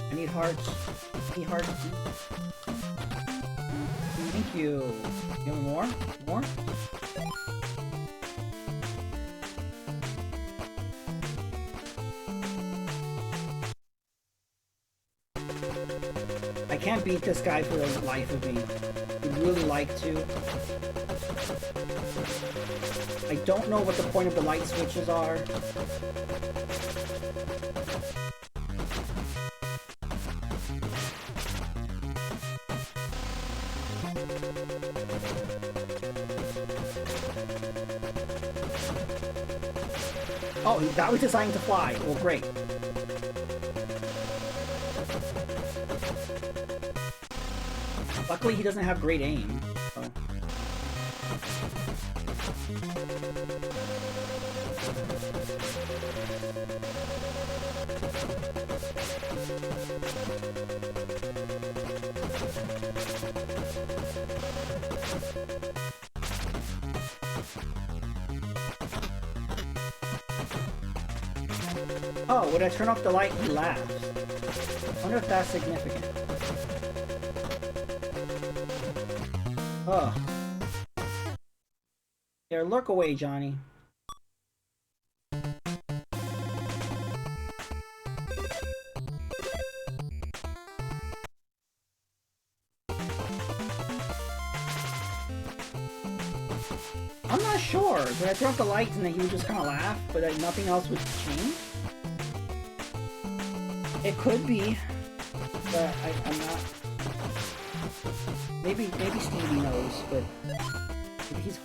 I need hearts. I need hearts. Thank you. You want more? More? I can't beat this guy for the life of me. I'd really like to. I don't know what the point of the light switches are. Oh, that was designed to fly. Well, great. Luckily, he doesn't have great aim. So. Oh, when I turn off the light, he laughs. I wonder if that's significant. Oh. Here, look away, Johnny. I'm not sure. Did I turn off the lights and then he would just kind of laugh, but like, nothing else would change? It could be, but I'm not. Maybe Stevie knows, but maybe he's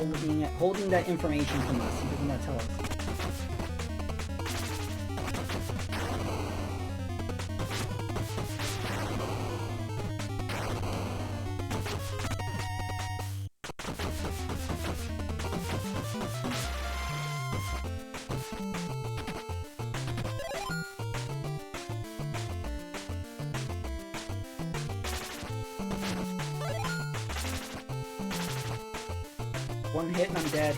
holding that information from us. He doesn't want to tell us. One hit and I'm dead.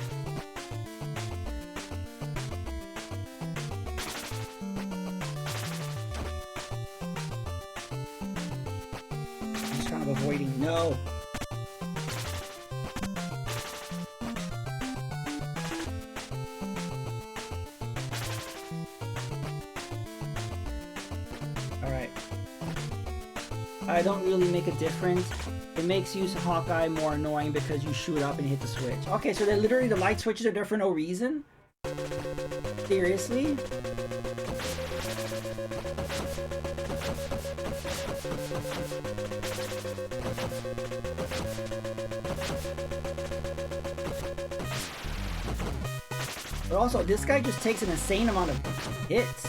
I'm just kind of avoiding. No! Alright. I don't really make a difference. It makes use of Hawkeye more annoying because you shoot up and you hit the switch. Okay, so they're literally, the light switches are there for no reason? Seriously? But also, this guy just takes an insane amount of hits.